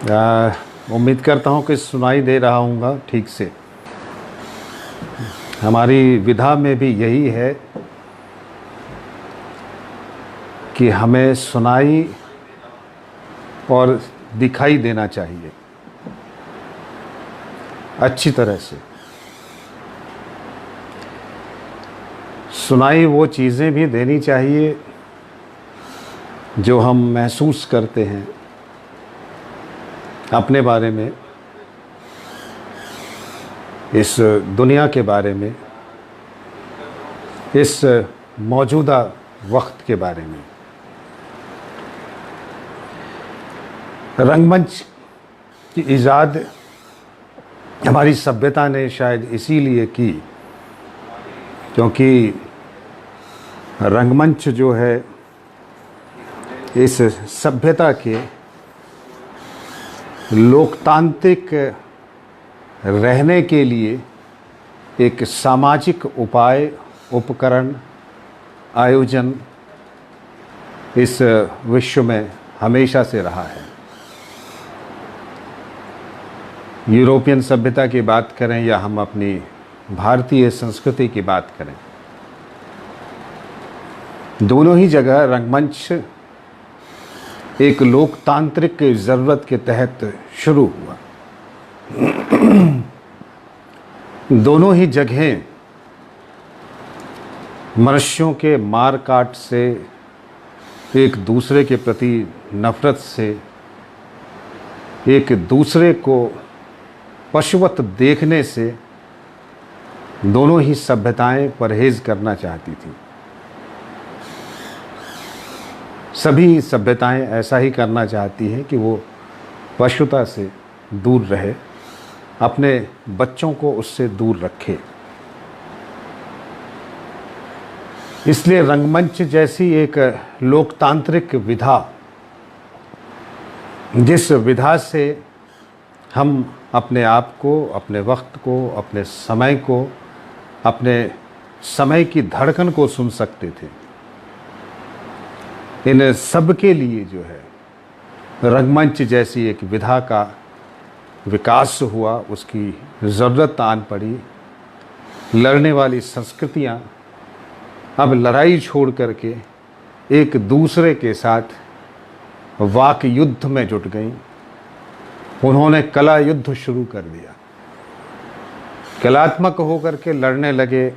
उम्मीद करता हूँ कि सुनाई दे रहा हूँगा ठीक से। हमारी विधा में भी यही है कि हमें सुनाई और दिखाई देना चाहिए अच्छी तरह से। सुनाई वो चीज़ें भी देनी चाहिए जो हम महसूस करते हैं अपने बारे में, इस दुनिया के बारे में, इस मौजूदा वक्त के बारे में। रंगमंच की ईजाद हमारी सभ्यता ने शायद इसीलिए की क्योंकि रंगमंच जो है इस सभ्यता के लोकतांत्रिक रहने के लिए एक सामाजिक उपाय, उपकरण, आयोजन इस विश्व में हमेशा से रहा है। यूरोपियन सभ्यता की बात करें या हम अपनी भारतीय संस्कृति की बात करें, दोनों ही जगह रंगमंच एक लोकतांत्रिक ज़रूरत के तहत शुरू हुआ। दोनों ही जगहें मनुष्यों के मार काट से, एक दूसरे के प्रति नफरत से, एक दूसरे को पशुवत देखने से दोनों ही सभ्यताएं परहेज करना चाहती थी। सभी सभ्यताएं ऐसा ही करना चाहती हैं कि वो पशुता से दूर रहे, अपने बच्चों को उससे दूर रखे। इसलिए रंगमंच जैसी एक लोकतांत्रिक विधा, जिस विधा से हम अपने आप को, अपने वक्त को, अपने समय को, अपने समय की धड़कन को सुन सकते थे, इन सब के लिए जो है रंगमंच जैसी एक विधा का विकास हुआ, उसकी ज़रूरत आन पड़ी। लड़ने वाली संस्कृतियां अब लड़ाई छोड़ करके एक दूसरे के साथ वाक युद्ध में जुट गईं। उन्होंने कला युद्ध शुरू कर दिया, कलात्मक होकर के लड़ने लगे,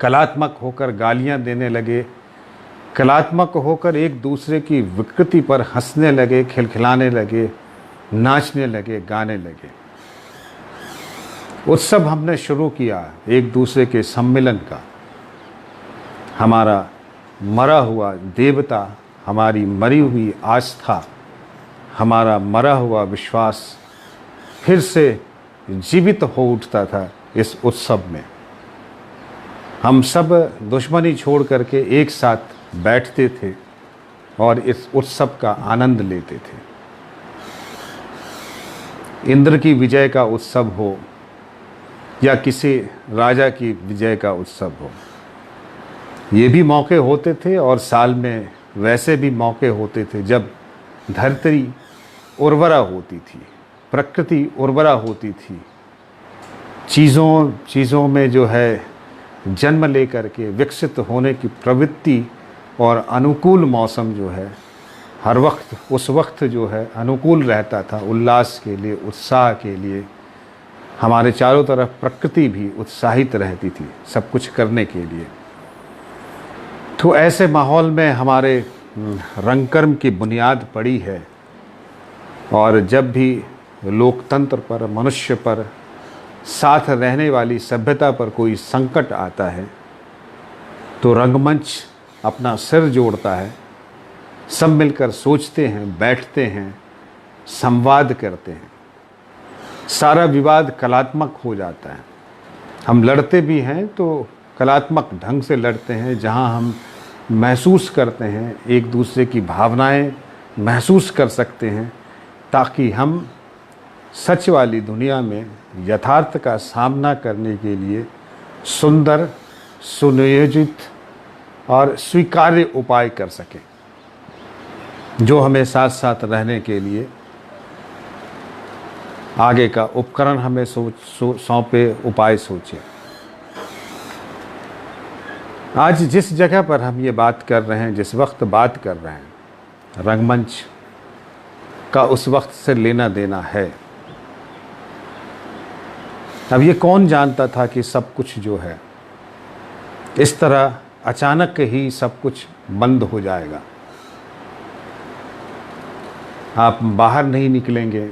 कलात्मक होकर गालियां देने लगे, कलात्मक होकर एक दूसरे की विकृति पर हंसने लगे, खिलखिलाने लगे, नाचने लगे, गाने लगे। उत्सव हमने शुरू किया एक दूसरे के सम्मिलन का। हमारा मरा हुआ देवता, हमारी मरी हुई आस्था, हमारा मरा हुआ विश्वास फिर से जीवित हो उठता था इस उत्सव में। हम सब दुश्मनी छोड़ करके एक साथ बैठते थे और इस उत्सव का आनंद लेते थे। इंद्र की विजय का उत्सव हो या किसी राजा की विजय का उत्सव हो, ये भी मौके होते थे और साल में वैसे भी मौके होते थे जब धरती उर्वरा होती थी, प्रकृति उर्वरा होती थी, चीज़ों में जो है जन्म लेकर के विकसित होने की प्रवृत्ति और अनुकूल मौसम जो है हर वक्त, उस वक्त जो है अनुकूल रहता था उल्लास के लिए, उत्साह के लिए। हमारे चारों तरफ प्रकृति भी उत्साहित रहती थी सब कुछ करने के लिए। तो ऐसे माहौल में हमारे रंगकर्म की बुनियाद पड़ी है। और जब भी लोकतंत्र पर, मनुष्य पर, साथ रहने वाली सभ्यता पर कोई संकट आता है तो रंगमंच अपना सिर जोड़ता है। सब मिलकर सोचते हैं, बैठते हैं, संवाद करते हैं। सारा विवाद कलात्मक हो जाता है। हम लड़ते भी हैं तो कलात्मक ढंग से लड़ते हैं, जहां हम महसूस करते हैं, एक दूसरे की भावनाएं महसूस कर सकते हैं, ताकि हम सच वाली दुनिया में यथार्थ का सामना करने के लिए सुंदर, सुनियोजित और स्वीकार्य उपाय कर सकें, जो हमें साथ साथ रहने के लिए आगे का उपकरण हमें सौंपे, उपाय सोचे। आज जिस जगह पर हम ये बात कर रहे हैं, जिस वक्त बात कर रहे हैं, रंगमंच का उस वक्त से लेना देना है। अब ये कौन जानता था कि सब कुछ जो है इस तरह अचानक ही सब कुछ बंद हो जाएगा। आप बाहर नहीं निकलेंगे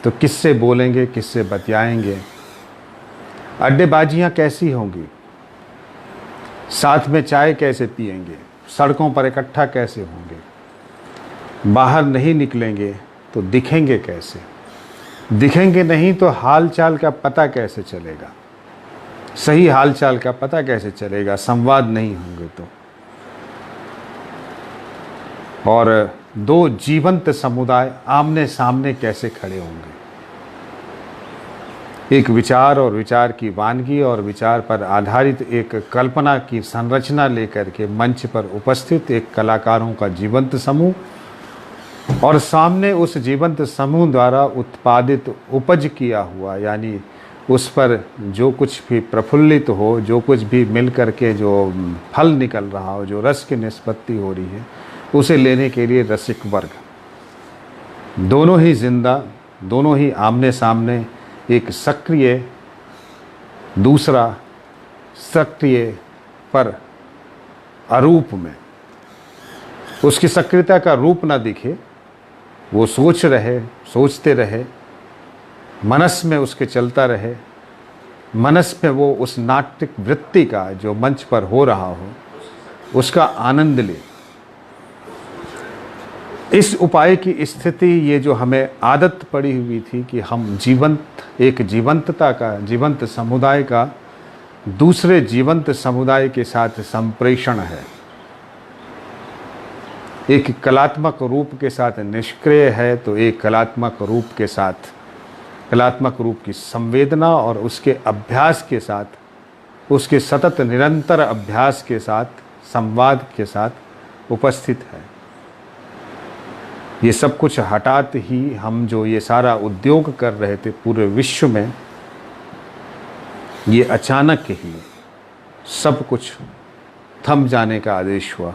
तो किससे बोलेंगे, किससे बतियाएंगे? अड्डेबाजियां कैसी होंगी? साथ में चाय कैसे पिएंगे? सड़कों पर इकट्ठा कैसे होंगे? बाहर नहीं निकलेंगे तो दिखेंगे कैसे? दिखेंगे नहीं तो हालचाल का पता कैसे चलेगा? सही हालचाल का पता कैसे चलेगा? संवाद नहीं होंगे तो। और दो जीवंत समुदाय आमने सामने कैसे खड़े होंगे? एक विचार और विचार की वानगी और विचार पर आधारित एक कल्पना की संरचना लेकर के मंच पर उपस्थित एक कलाकारों का जीवंत समूह और सामने उस जीवंत समूह द्वारा उत्पादित उपज किया हुआ, यानी उस पर जो कुछ भी प्रफुल्लित हो, जो कुछ भी मिल करके जो फल निकल रहा हो, जो रस की निष्पत्ति हो रही है, उसे लेने के लिए रसिक वर्ग दोनों ही जिंदा, दोनों ही आमने सामने, एक सक्रिय, दूसरा सक्रिय पर अरूप में। उसकी सक्रियता का रूप ना दिखे, वो सोचते रहे, मनस में उसके चलता रहे, मनस में वो उस नाट्यिक वृत्ति का जो मंच पर हो रहा हो उसका आनंद ले। इस उपाय की स्थिति, ये जो हमें आदत पड़ी हुई थी कि हम एक जीवंतता का, जीवंत समुदाय का दूसरे जीवंत समुदाय के साथ संप्रेषण है, एक कलात्मक रूप के साथ निष्क्रिय है तो एक कलात्मक रूप के साथ, कलात्मक रूप की संवेदना और उसके अभ्यास के साथ, उसके सतत निरंतर अभ्यास के साथ, संवाद के साथ उपस्थित है। ये सब कुछ हटाते ही हम जो ये सारा उद्योग कर रहे थे पूरे विश्व में, ये अचानक ही सब कुछ थम जाने का आदेश हुआ,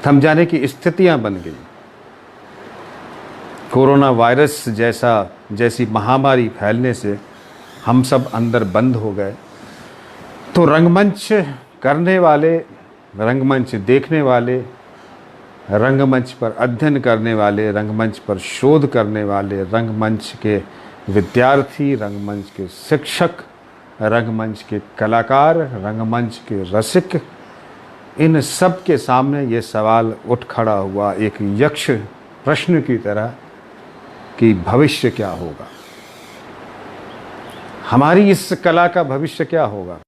थम जाने की स्थितियां बन गई। कोरोना वायरस जैसी महामारी फैलने से हम सब अंदर बंद हो गए, तो रंगमंच करने वाले, रंगमंच देखने वाले, रंगमंच पर अध्ययन करने वाले, रंगमंच पर शोध करने वाले, रंगमंच के विद्यार्थी, रंगमंच के शिक्षक, रंगमंच के कलाकार, रंगमंच के रसिक, इन सब के सामने ये सवाल उठ खड़ा हुआ एक यक्ष प्रश्न की तरह कि भविष्य क्या होगा, हमारी इस कला का भविष्य क्या होगा।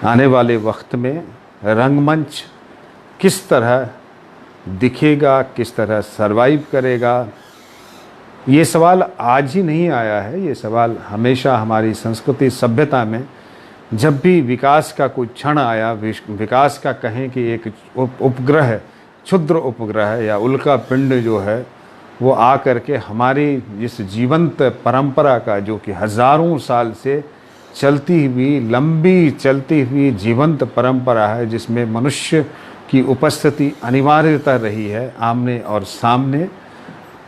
आने वाले वक्त में रंगमंच किस तरह दिखेगा, किस तरह सरवाइव करेगा, ये सवाल आज ही नहीं आया है। ये सवाल हमेशा हमारी संस्कृति सभ्यता में जब भी विकास का कोई क्षण आया, विकास का कहें कि एक उपग्रह, क्षुद्र उपग्रह या उल्का पिंड जो है वो आ करके हमारी इस जीवंत परंपरा का, जो कि हज़ारों साल से चलती हुई, लंबी चलती हुई जीवंत परंपरा है, जिसमें मनुष्य की उपस्थिति अनिवार्यता रही है आमने और सामने,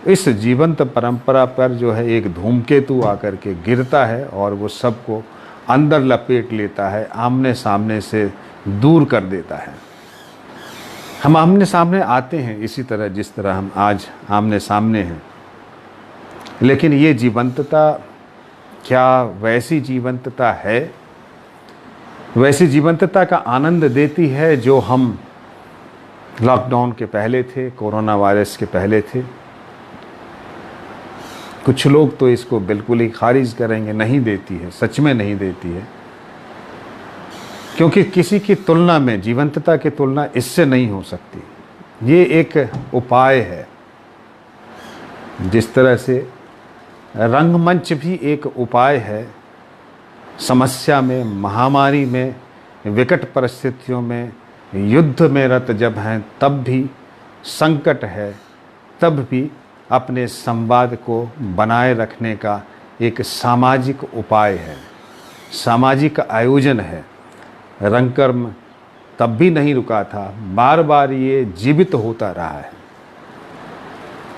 इस जीवंत परंपरा पर जो है एक धूमकेतु आकर के गिरता है और वो सबको अंदर लपेट लेता है, आमने सामने से दूर कर देता है। हम आमने सामने आते हैं इसी तरह जिस तरह हम आज आमने सामने हैं, लेकिन ये जीवंतता क्या वैसी जीवंतता है, वैसी जीवंतता का आनंद देती है जो हम लॉकडाउन के पहले थे, कोरोना वायरस के पहले थे? कुछ लोग तो इसको बिल्कुल ही खारिज करेंगे, नहीं देती है, सच में नहीं देती है, क्योंकि किसी की तुलना में, जीवंतता की तुलना इससे नहीं हो सकती। ये एक उपाय है, जिस तरह से रंगमंच भी एक उपाय है। समस्या में, महामारी में, विकट परिस्थितियों में, युद्ध में रत जब हैं, तब भी संकट है, तब भी अपने संवाद को बनाए रखने का एक सामाजिक उपाय है, सामाजिक आयोजन है। रंगकर्म तब भी नहीं रुका था, बार बार ये जीवित होता रहा है।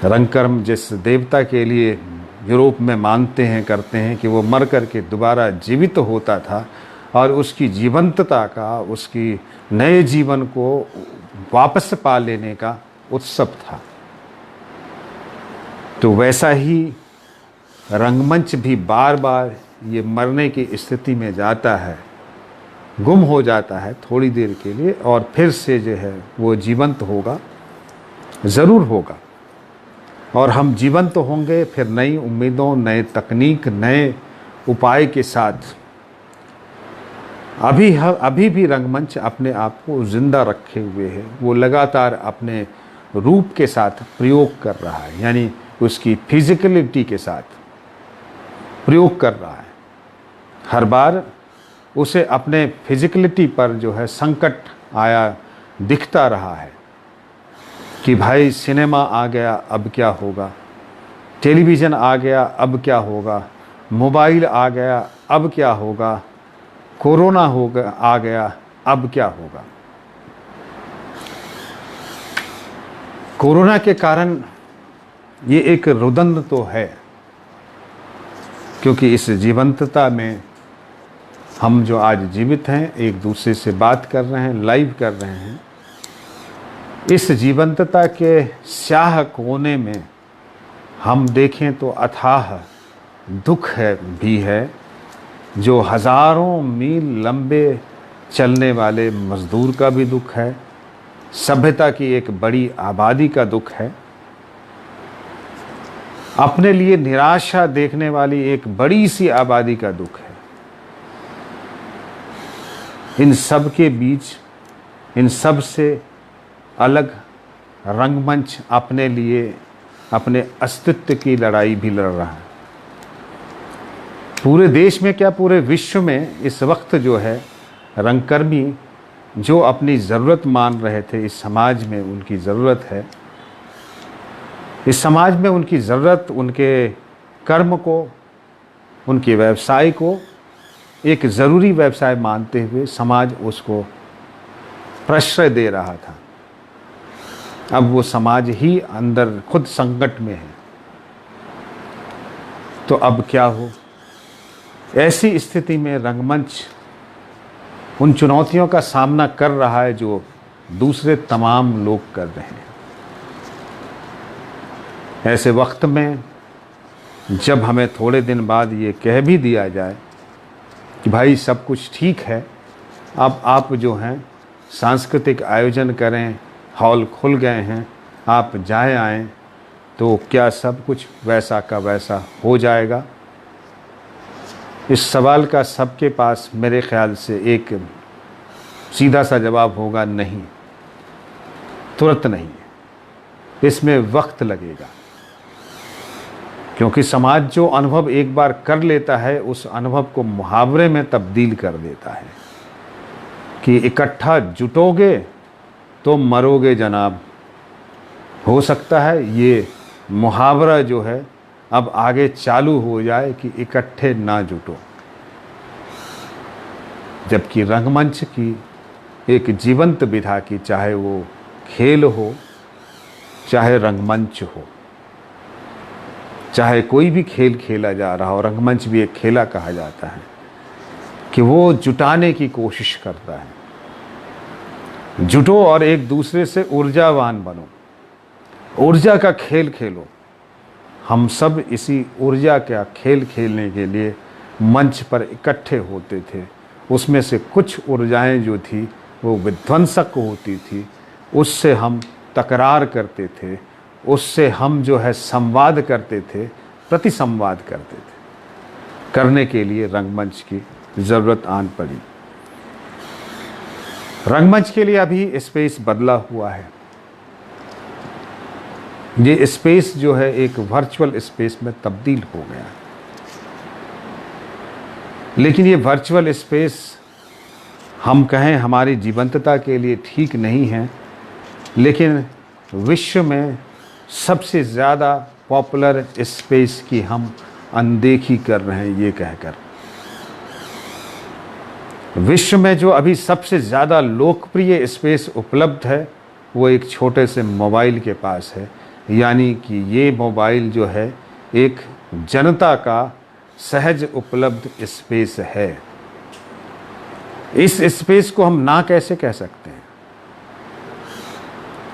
रंगकर्म जिस देवता के लिए यूरोप में मानते हैं, करते हैं कि वो मर कर के दोबारा जीवित होता था और उसकी जीवंतता का, उसकी नए जीवन को वापस पा लेने का उत्सव था, तो वैसा ही रंगमंच भी बार बार ये मरने की स्थिति में जाता है, गुम हो जाता है थोड़ी देर के लिए, और फिर से जो है वो जीवंत होगा, ज़रूर होगा। और हम जीवंत होंगे फिर नई उम्मीदों, नए तकनीक, नए उपाय के साथ। अभी भी रंगमंच अपने आप को जिंदा रखे हुए है, वो लगातार अपने रूप के साथ प्रयोग कर रहा है, यानी उसकी फिजिकलिटी के साथ प्रयोग कर रहा है। हर बार उसे अपने फिजिकलिटी पर जो है संकट आया दिखता रहा है कि भाई सिनेमा आ गया अब क्या होगा, टेलीविज़न आ गया अब क्या होगा, मोबाइल आ गया अब क्या होगा, कोरोना आ गया अब क्या होगा। कोरोना के कारण ये एक रुदन तो है, क्योंकि इस जीवंतता में हम जो आज जीवित हैं, एक दूसरे से बात कर रहे हैं, लाइव कर रहे हैं, इस जीवंतता के स्याह कोने में हम देखें तो अथाह दुख भी है, जो हज़ारों मील लंबे चलने वाले मज़दूर का भी दुख है, सभ्यता की एक बड़ी आबादी का दुख है, अपने लिए निराशा देखने वाली एक बड़ी सी आबादी का दुख है। इन सब के बीच, इन सब से अलग रंगमंच अपने लिए, अपने अस्तित्व की लड़ाई भी लड़ रहा है। पूरे देश में क्या, पूरे विश्व में इस वक्त जो है रंगकर्मी जो अपनी ज़रूरत मान रहे थे, इस समाज में उनकी ज़रूरत है, इस समाज में उनकी ज़रूरत, उनके कर्म को, उनके व्यवसाय को एक ज़रूरी व्यवसाय मानते हुए समाज उसको प्रश्रय दे रहा था। अब वो समाज ही अंदर खुद संकट में है, तो अब क्या हो। ऐसी स्थिति में रंगमंच उन चुनौतियों का सामना कर रहा है जो दूसरे तमाम लोग कर रहे हैं। ऐसे वक्त में जब हमें थोड़े दिन बाद ये कह भी दिया जाए कि भाई सब कुछ ठीक है, अब आप जो हैं सांस्कृतिक आयोजन करें, हॉल खुल गए हैं, आप जाएं आएँ, तो क्या सब कुछ वैसा का वैसा हो जाएगा? इस सवाल का सबके पास मेरे ख्याल से एक सीधा सा जवाब होगा, नहीं, तुरंत नहीं, इसमें वक्त लगेगा। क्योंकि समाज जो अनुभव एक बार कर लेता है, उस अनुभव को मुहावरे में तब्दील कर देता है कि इकट्ठा जुटोगे तो मरोगे जनाब। हो सकता है ये मुहावरा जो है अब आगे चालू हो जाए कि इकट्ठे ना जुटो, जबकि रंगमंच की एक जीवंत विधा की, चाहे वो खेल हो, चाहे रंगमंच हो, चाहे कोई भी खेल खेला जा रहा हो, रंगमंच भी एक खेला कहा जाता है, कि वो जुटाने की कोशिश करता है। जुटो और एक दूसरे से ऊर्जावान बनो, ऊर्जा का खेल खेलो। हम सब इसी ऊर्जा का खेल खेलने के लिए मंच पर इकट्ठे होते थे। उसमें से कुछ ऊर्जाएं जो थी वो विध्वंसक होती थी, उससे हम तकरार करते थे, उससे हम जो है संवाद करते थे, प्रतिसंवाद करते थे। करने के लिए रंगमंच की ज़रूरत आन पड़ी। रंगमंच के लिए अभी स्पेस बदला हुआ है। ये स्पेस जो है एक वर्चुअल स्पेस में तब्दील हो गया, लेकिन ये वर्चुअल स्पेस हम कहें हमारी जीवंतता के लिए ठीक नहीं है, लेकिन विश्व में सबसे ज़्यादा पॉपुलर स्पेस की हम अनदेखी कर रहे हैं ये कहकर। विश्व में जो अभी सबसे ज़्यादा लोकप्रिय स्पेस उपलब्ध है वो एक छोटे से मोबाइल के पास है, यानी कि ये मोबाइल जो है एक जनता का सहज उपलब्ध स्पेस है। इस स्पेस को हम ना कैसे कह सकते हैं?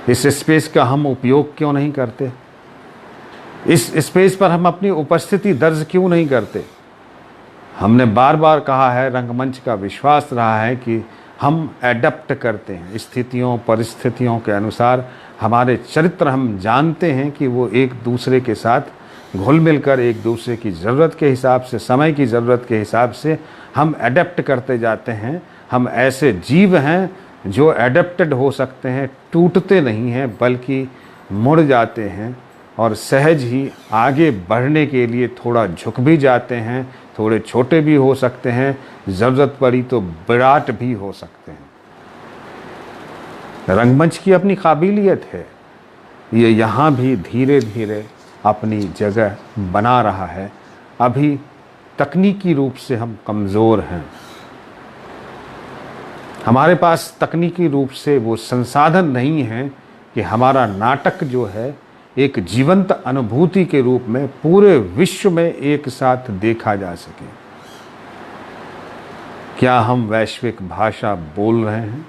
इस स्पेस का हम उपयोग क्यों नहीं करते? इस स्पेस पर हम अपनी उपस्थिति दर्ज क्यों नहीं करते? हमने बार बार कहा है, रंगमंच का विश्वास रहा है कि हम एडप्ट करते हैं स्थितियों परिस्थितियों के अनुसार। हमारे चरित्र हम जानते हैं कि वो एक दूसरे के साथ घुल मिल कर एक दूसरे की ज़रूरत के हिसाब से, समय की ज़रूरत के हिसाब से हम एडप्ट करते जाते हैं। हम ऐसे जीव हैं जो एडप्टेड हो सकते हैं, टूटते नहीं हैं बल्कि मुड़ जाते हैं और सहज ही आगे बढ़ने के लिए थोड़ा झुक भी जाते हैं। थोड़े छोटे भी हो सकते हैं, ज़रूरत पड़ी तो विराट भी हो सकते हैं। रंगमंच की अपनी काबिलियत है, ये यहाँ भी धीरे धीरे अपनी जगह बना रहा है। अभी तकनीकी रूप से हम कमज़ोर हैं, हमारे पास तकनीकी रूप से वो संसाधन नहीं है कि हमारा नाटक जो है एक जीवंत अनुभूति के रूप में पूरे विश्व में एक साथ देखा जा सके। क्या हम वैश्विक भाषा बोल रहे हैं?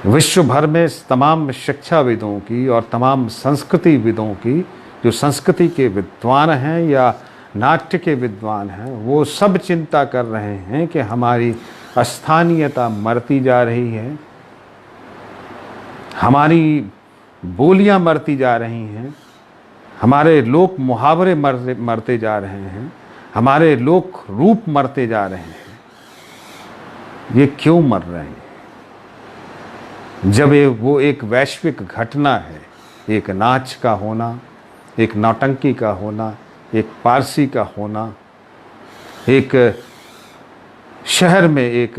विश्व भर में तमाम शिक्षाविदों की और तमाम संस्कृतिविदों की, जो संस्कृति के विद्वान हैं या नाट्य के विद्वान हैं, वो सब चिंता कर रहे हैं कि हमारी स्थानीयता मरती जा रही है, हमारी बोलियां मरती जा रही हैं, हमारे लोक मुहावरे मरते जा रहे हैं, हमारे लोक रूप मरते जा रहे हैं। ये क्यों मर रहे हैं? जब वो एक वैश्विक घटना है, एक नाच का होना, एक नौटंकी का होना, एक पारसी का होना, एक शहर में एक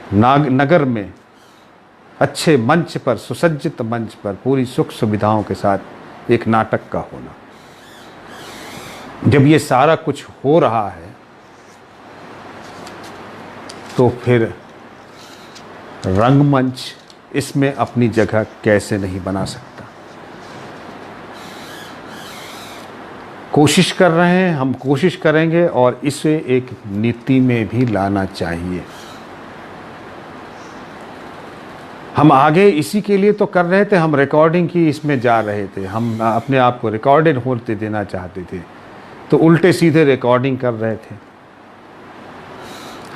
नगर में अच्छे मंच पर, सुसज्जित मंच पर पूरी सुख सुविधाओं के साथ एक नाटक का होना। जब ये सारा कुछ हो रहा है तो फिर रंगमंच इसमें अपनी जगह कैसे नहीं बना सकता? कोशिश कर रहे हैं, हम कोशिश करेंगे और इसे एक नीति में भी लाना चाहिए। हम आगे इसी के लिए तो कर रहे थे, हम रिकॉर्डिंग की इसमें जा रहे थे, हम अपने आप को रिकॉर्डेड होते देना चाहते थे, तो उल्टे सीधे रिकॉर्डिंग कर रहे थे।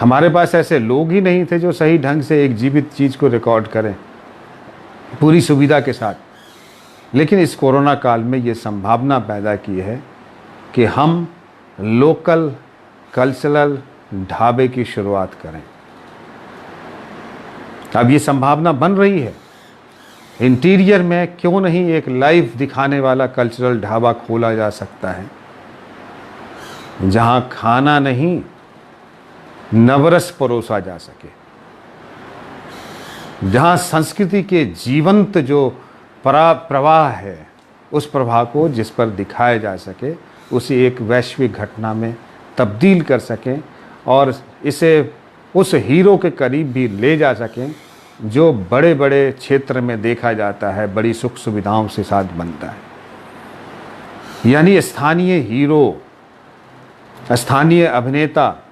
हमारे पास ऐसे लोग ही नहीं थे जो सही ढंग से एक जीवित चीज़ को रिकॉर्ड करें पूरी सुविधा के साथ। लेकिन इस कोरोना काल में ये संभावना पैदा की है कि हम लोकल कल्चरल ढाबे की शुरुआत करें। अब ये संभावना बन रही है। इंटीरियर में क्यों नहीं एक लाइव दिखाने वाला कल्चरल ढाबा खोला जा सकता है, जहां खाना नहीं नवरस परोसा जा सके, जहां संस्कृति के जीवंत जो प्रवाह है उस प्रवाह को जिस पर दिखाया जा सके, उसे एक वैश्विक घटना में तब्दील कर सकें और इसे उस हीरो के करीब भी ले जा सकें जो बड़े बड़े क्षेत्र में देखा जाता है, बड़ी सुख सुविधाओं से साथ बनता है। यानी स्थानीय हीरो, स्थानीय अभिनेता,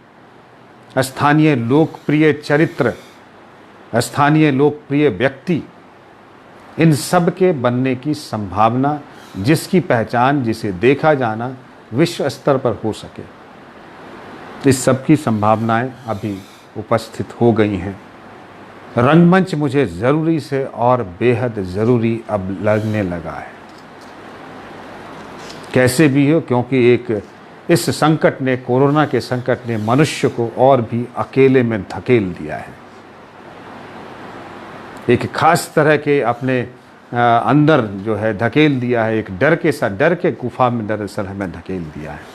स्थानीय लोकप्रिय चरित्र, स्थानीय लोकप्रिय व्यक्ति, इन सब के बनने की संभावना, जिसकी पहचान, जिसे देखा जाना विश्व स्तर पर हो सके, इस सब की संभावनाएं अभी उपस्थित हो गई हैं। रंगमंच मुझे ज़रूरी से और बेहद ज़रूरी अब लगने लगा है, कैसे भी हो, क्योंकि एक इस संकट ने, कोरोना के संकट ने मनुष्य को और भी अकेले में धकेल दिया है। एक खास तरह के अपने अंदर जो है धकेल दिया है, एक डर के गुफा में दरअसल हमें धकेल दिया है।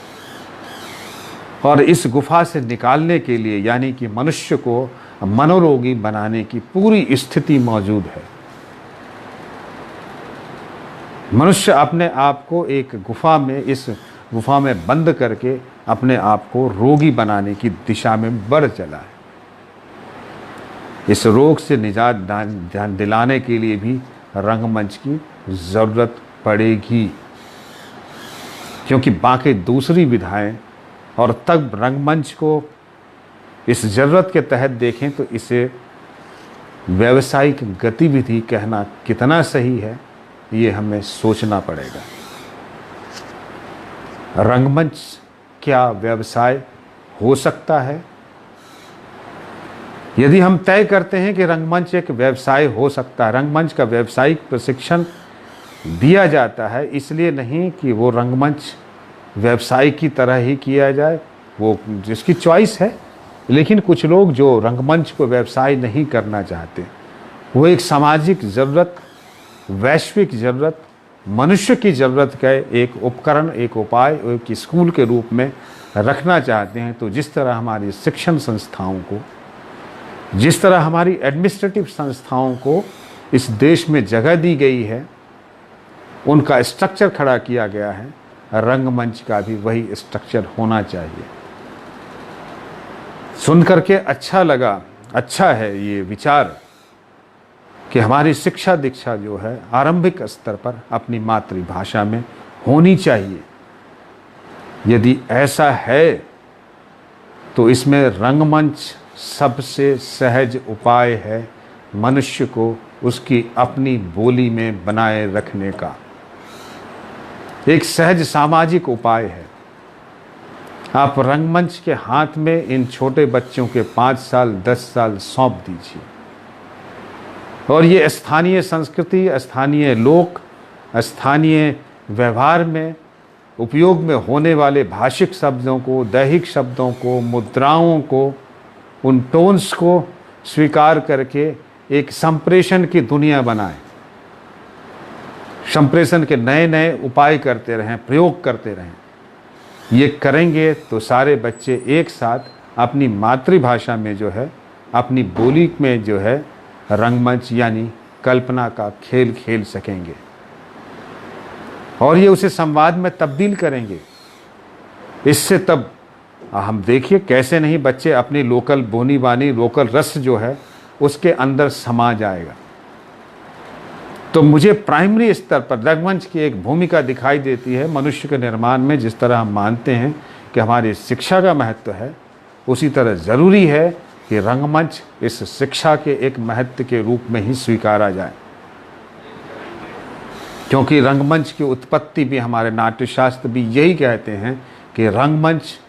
और इस गुफा से निकालने के लिए, यानी कि मनुष्य को मनोरोगी बनाने की पूरी स्थिति मौजूद है। मनुष्य अपने आप को एक गुफा में, इस गुफा में बंद करके अपने आप को रोगी बनाने की दिशा में बढ़ चला है। इस रोग से निजात ध्यान दिलाने के लिए भी रंगमंच की ज़रूरत पड़ेगी, क्योंकि बाकी दूसरी विधाएं, और तब रंगमंच को इस ज़रूरत के तहत देखें तो इसे व्यावसायिक गतिविधि कहना कितना सही है, ये हमें सोचना पड़ेगा। रंगमंच क्या व्यवसाय हो सकता है? यदि हम तय करते हैं कि रंगमंच एक व्यवसाय हो सकता है, रंगमंच का व्यावसायिक प्रशिक्षण दिया जाता है, इसलिए नहीं कि वो रंगमंच व्यवसाय की तरह ही किया जाए, वो जिसकी चॉइस है। लेकिन कुछ लोग जो रंगमंच को व्यवसाय नहीं करना चाहते, वो एक सामाजिक ज़रूरत, वैश्विक ज़रूरत, मनुष्य की ज़रूरत का एक उपकरण, एक उपाय, एक स्कूल के रूप में रखना चाहते हैं, तो जिस तरह हमारी शिक्षण संस्थाओं को, जिस तरह हमारी एडमिनिस्ट्रेटिव संस्थाओं को इस देश में जगह दी गई है, उनका स्ट्रक्चर खड़ा किया गया है, रंगमंच का भी वही स्ट्रक्चर होना चाहिए। सुन करके अच्छा लगा, अच्छा है ये विचार कि हमारी शिक्षा दीक्षा जो है आरंभिक स्तर पर अपनी मातृभाषा में होनी चाहिए। यदि ऐसा है तो इसमें रंगमंच सबसे सहज उपाय है मनुष्य को उसकी अपनी बोली में बनाए रखने का। एक सहज सामाजिक उपाय है। आप रंगमंच के हाथ में इन छोटे बच्चों के 5 साल 10 साल सौंप दीजिए, और ये स्थानीय संस्कृति, स्थानीय लोक, स्थानीय व्यवहार में उपयोग में होने वाले भाषिक शब्दों को, दैहिक शब्दों को, मुद्राओं को, उन टोन्स को स्वीकार करके एक संप्रेषण की दुनिया बनाएं। संप्रेषण के नए नए उपाय करते रहें, प्रयोग करते रहें। ये करेंगे तो सारे बच्चे एक साथ अपनी मातृभाषा में जो है, अपनी बोली में जो है, रंगमंच यानी कल्पना का खेल खेल सकेंगे, और ये उसे संवाद में तब्दील करेंगे। इससे तब हम देखिए कैसे नहीं बच्चे अपनी लोकल बोनी बानी, लोकल रस जो है उसके अंदर समा जाएगा। तो मुझे प्राइमरी स्तर पर रंगमंच की एक भूमिका दिखाई देती है मनुष्य के निर्माण में। जिस तरह हम मानते हैं कि हमारी शिक्षा का महत्व है, उसी तरह ज़रूरी है कि रंगमंच इस शिक्षा के एक महत्व के रूप में ही स्वीकारा जाए, क्योंकि रंगमंच की उत्पत्ति भी, हमारे नाट्यशास्त्र भी यही कहते हैं कि रंगमंच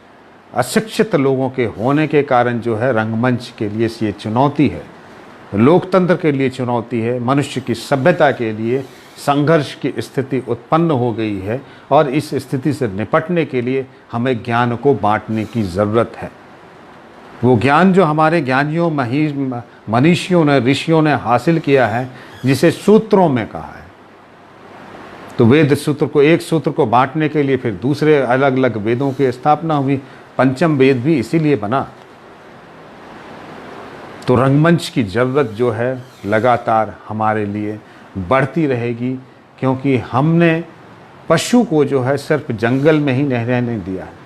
अशिक्षित लोगों के होने के कारण जो है रंगमंच के लिए ये चुनौती है, लोकतंत्र के लिए चुनौती है, मनुष्य की सभ्यता के लिए संघर्ष की स्थिति उत्पन्न हो गई है, और इस स्थिति से निपटने के लिए हमें ज्ञान को बांटने की ज़रूरत है। वो ज्ञान जो हमारे ज्ञानियों, मनीषियों ने, ऋषियों ने हासिल किया है, जिसे सूत्रों में कहा है, तो वेद सूत्र को, एक सूत्र को बांटने के लिए फिर दूसरे अलग अलग वेदों की स्थापना हुई। पंचम वेद भी इसीलिए बना। तो रंगमंच की ज़रूरत जो है लगातार हमारे लिए बढ़ती रहेगी, क्योंकि हमने पशु को जो है सिर्फ जंगल में ही नहीं रहने दिया है।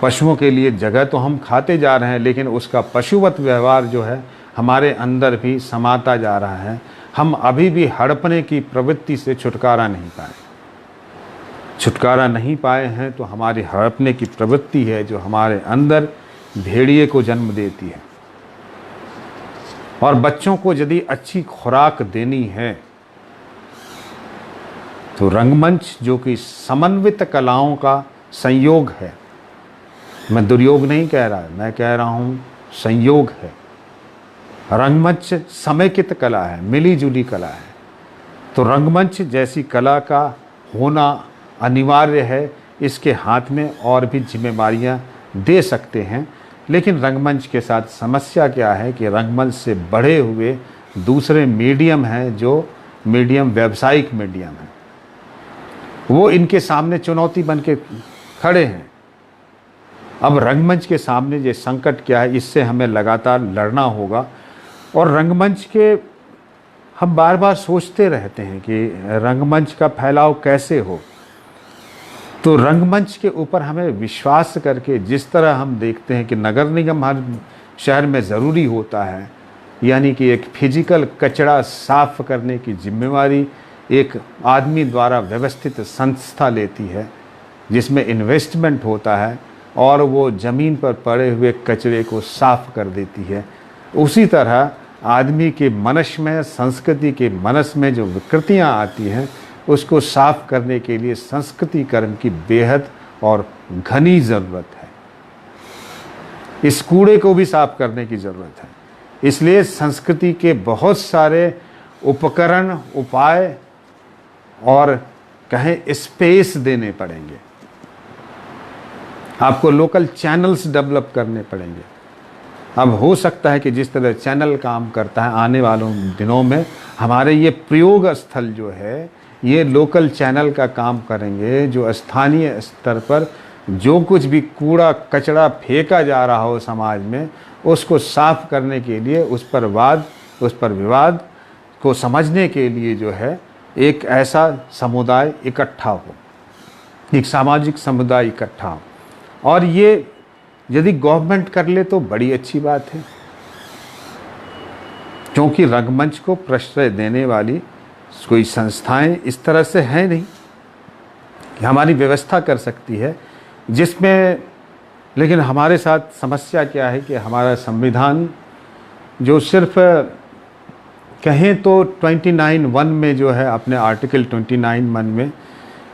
पशुओं के लिए जगह तो हम खाते जा रहे हैं, लेकिन उसका पशुवत व्यवहार जो है हमारे अंदर भी समाता जा रहा है। हम अभी भी हड़पने की प्रवृत्ति से छुटकारा नहीं पाए हैं। तो हमारी हड़पने की प्रवृत्ति है जो हमारे अंदर भेड़िए को जन्म देती है। और बच्चों को यदि अच्छी खुराक देनी है तो रंगमंच, जो कि समन्वित कलाओं का संयोग है, मैं दुर्योग नहीं कह रहा, मैं कह रहा हूँ संयोग है। रंगमंच समेकित कला है, मिली जुली कला है। तो रंगमंच जैसी कला का होना अनिवार्य है। इसके हाथ में और भी जिम्मेदारियां दे सकते हैं, लेकिन रंगमंच के साथ समस्या क्या है कि रंगमंच से बढ़े हुए दूसरे मीडियम हैं, जो मीडियम व्यावसायिक मीडियम है, वो इनके सामने चुनौती बन के खड़े हैं। अब रंगमंच के सामने ये संकट क्या है, इससे हमें लगातार लड़ना होगा। और रंगमंच के हम बार बार सोचते रहते हैं कि रंगमंच का फैलाव कैसे हो। तो रंगमंच के ऊपर हमें विश्वास करके, जिस तरह हम देखते हैं कि नगर निगम हर शहर में ज़रूरी होता है, यानी कि एक फिजिकल कचरा साफ करने की जिम्मेवारी एक आदमी द्वारा व्यवस्थित संस्था लेती है, जिसमें इन्वेस्टमेंट होता है और वो ज़मीन पर पड़े हुए कचरे को साफ कर देती है। उसी तरह आदमी के मनस में, संस्कृति के मनस में जो विकृतियाँ आती हैं, उसको साफ करने के लिए संस्कृतिकरण की बेहद और घनी ज़रूरत है। इस कूड़े को भी साफ करने की ज़रूरत है। इसलिए संस्कृति के बहुत सारे उपकरण, उपाय और कहें स्पेस देने पड़ेंगे। आपको लोकल चैनल्स डेवलप करने पड़ेंगे। अब हो सकता है कि जिस तरह चैनल काम करता है, आने वालों दिनों में हमारे ये प्रयोग स्थल जो है, ये लोकल चैनल का काम करेंगे, जो स्थानीय स्तर पर जो कुछ भी कूड़ा कचरा फेंका जा रहा हो समाज में, उसको साफ करने के लिए, उस पर विवाद को समझने के लिए जो है एक ऐसा समुदाय इकट्ठा हो, एक सामाजिक समुदाय इकट्ठा हो। और ये यदि गवर्नमेंट कर ले तो बड़ी अच्छी बात है, क्योंकि रंगमंच को प्रश्रय देने वाली कोई संस्थाएं इस तरह से हैं नहीं कि हमारी व्यवस्था कर सकती है, जिसमें, लेकिन हमारे साथ समस्या क्या है कि हमारा संविधान जो सिर्फ कहें तो 29(1) में जो है, अपने आर्टिकल 29(1) में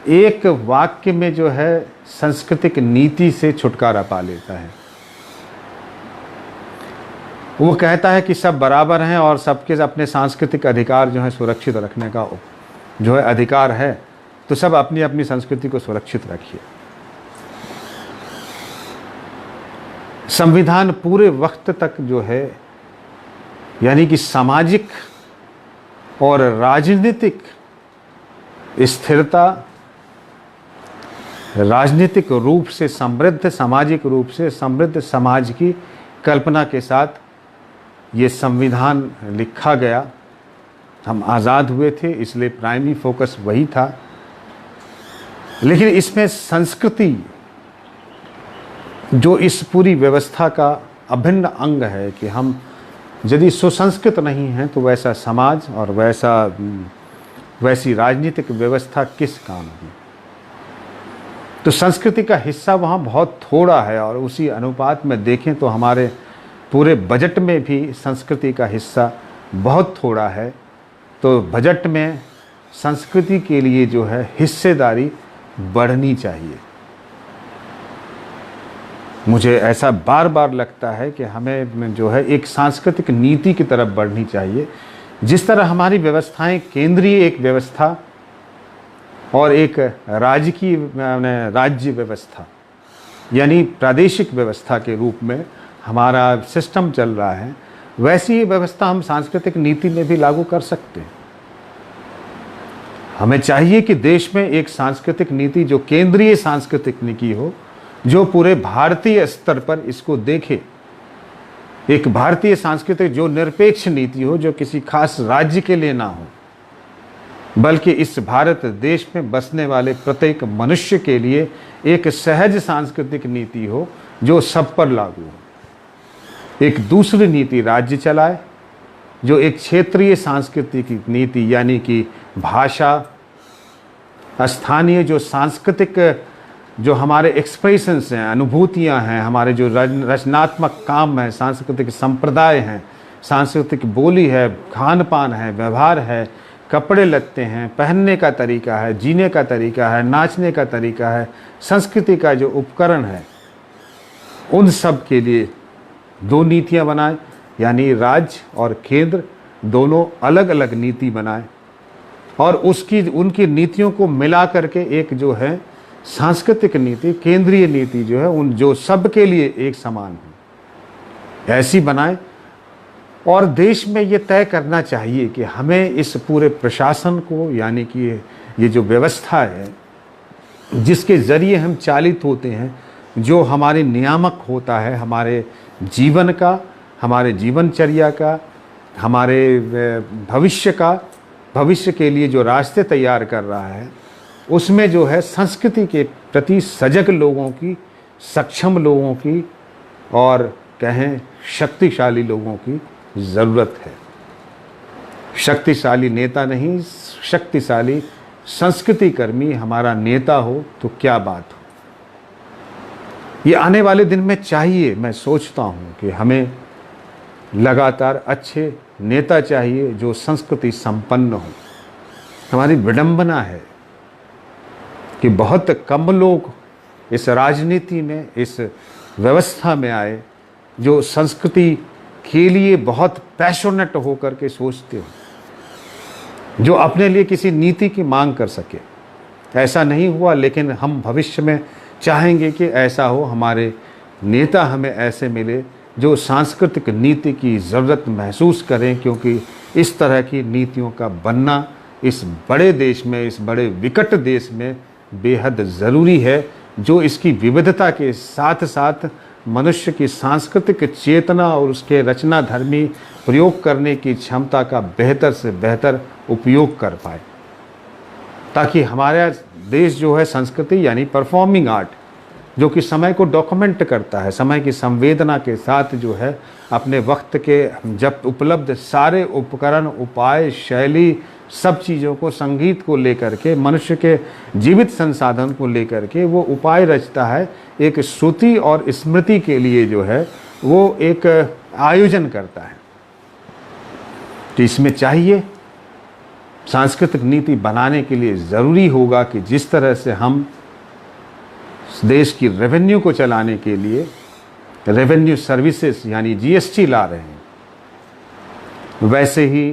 एक वाक्य में जो है सांस्कृतिक नीति से छुटकारा पा लेता है। वो कहता है कि सब बराबर हैं और सबके अपने सांस्कृतिक अधिकार जो है सुरक्षित रखने का जो है अधिकार है, तो सब अपनी अपनी संस्कृति को सुरक्षित रखिए। संविधान पूरे वक्त तक जो है, यानी कि सामाजिक और राजनीतिक स्थिरता, राजनीतिक रूप से समृद्ध, सामाजिक रूप से समृद्ध समाज की कल्पना के साथ ये संविधान लिखा गया। हम आज़ाद हुए थे, इसलिए प्राइमरी फोकस वही था। लेकिन इसमें संस्कृति जो इस पूरी व्यवस्था का अभिन्न अंग है, कि हम यदि सुसंस्कृत नहीं हैं तो वैसा समाज और वैसी राजनीतिक व्यवस्था किस काम की। तो संस्कृति का हिस्सा वहाँ बहुत थोड़ा है, और उसी अनुपात में देखें तो हमारे पूरे बजट में भी संस्कृति का हिस्सा बहुत थोड़ा है। तो बजट में संस्कृति के लिए जो है हिस्सेदारी बढ़नी चाहिए। मुझे ऐसा बार बार लगता है कि हमें जो है एक सांस्कृतिक नीति की तरफ बढ़नी चाहिए। जिस तरह हमारी व्यवस्थाएं केंद्रीय एक व्यवस्था और एक राज्य व्यवस्था यानी प्रादेशिक व्यवस्था के रूप में हमारा सिस्टम चल रहा है, वैसी ही व्यवस्था हम सांस्कृतिक नीति में भी लागू कर सकते हैं। हमें चाहिए कि देश में एक सांस्कृतिक नीति जो केंद्रीय सांस्कृतिक नीति हो, जो पूरे भारतीय स्तर पर इसको देखे। एक भारतीय सांस्कृतिक जो निरपेक्ष नीति हो, जो किसी खास राज्य के लिए ना हो, बल्कि इस भारत देश में बसने वाले प्रत्येक मनुष्य के लिए एक सहज सांस्कृतिक नीति हो, जो सब पर लागू हो। एक दूसरी नीति राज्य चलाए, जो एक क्षेत्रीय सांस्कृतिक नीति, यानी कि भाषा, स्थानीय जो सांस्कृतिक जो हमारे एक्सप्रेशंस हैं, अनुभूतियां हैं, हमारे जो रचनात्मक काम है, सांस्कृतिक संप्रदाय हैं, सांस्कृतिक बोली है, खान पान है, व्यवहार है, कपड़े लगते हैं, पहनने का तरीका है, जीने का तरीका है, नाचने का तरीका है, संस्कृति का जो उपकरण है, उन सब के लिए दो नीतियां बनाए, यानी राज्य और केंद्र दोनों अलग अलग नीति बनाए, और उनकी नीतियों को मिला करके एक जो है सांस्कृतिक नीति, केंद्रीय नीति जो है, उन जो सबके लिए एक समान हो, ऐसी बनाए। और देश में ये तय करना चाहिए कि हमें इस पूरे प्रशासन को, यानी कि ये जो व्यवस्था है जिसके ज़रिए हम चालित होते हैं, जो हमारे नियामक होता है हमारे जीवन का, हमारे जीवनचर्या का, हमारे भविष्य के लिए जो रास्ते तैयार कर रहा है, उसमें जो है संस्कृति के प्रति सजग लोगों की, सक्षम लोगों की और कहें शक्तिशाली लोगों की ज़रूरत है। शक्तिशाली नेता नहीं, शक्तिशाली संस्कृति कर्मी हमारा नेता हो तो क्या बात हो। ये आने वाले दिन में चाहिए। मैं सोचता हूँ कि हमें लगातार अच्छे नेता चाहिए जो संस्कृति संपन्न हो। हमारी विडंबना है कि बहुत कम लोग इस राजनीति में, इस व्यवस्था में आए जो संस्कृति के लिए बहुत पैशनेट होकर के सोचते हो, जो अपने लिए किसी नीति की मांग कर सके। ऐसा नहीं हुआ, लेकिन हम भविष्य में चाहेंगे कि ऐसा हो। हमारे नेता हमें ऐसे मिले जो सांस्कृतिक नीति की ज़रूरत महसूस करें, क्योंकि इस तरह की नीतियों का बनना इस बड़े देश में, इस बड़े विकट देश में बेहद ज़रूरी है, जो इसकी विविधता के साथ साथ मनुष्य की सांस्कृतिक चेतना और उसके रचनाधर्मी प्रयोग करने की क्षमता का बेहतर से बेहतर उपयोग कर पाए, ताकि हमारा देश जो है संस्कृति यानी परफॉर्मिंग आर्ट, जो कि समय को डॉक्यूमेंट करता है, समय की संवेदना के साथ जो है अपने वक्त के जब उपलब्ध सारे उपकरण, उपाय, शैली, सब चीज़ों को, संगीत को लेकर के, मनुष्य के जीवित संसाधन को लेकर के वो उपाय रचता है, एक श्रुति और स्मृति के लिए जो है वो एक आयोजन करता है। तो इसमें चाहिए सांस्कृतिक नीति बनाने के लिए ज़रूरी होगा कि जिस तरह से हम देश की रेवेन्यू को चलाने के लिए रेवेन्यू सर्विसेज यानी जीएसटी ला रहे हैं, वैसे ही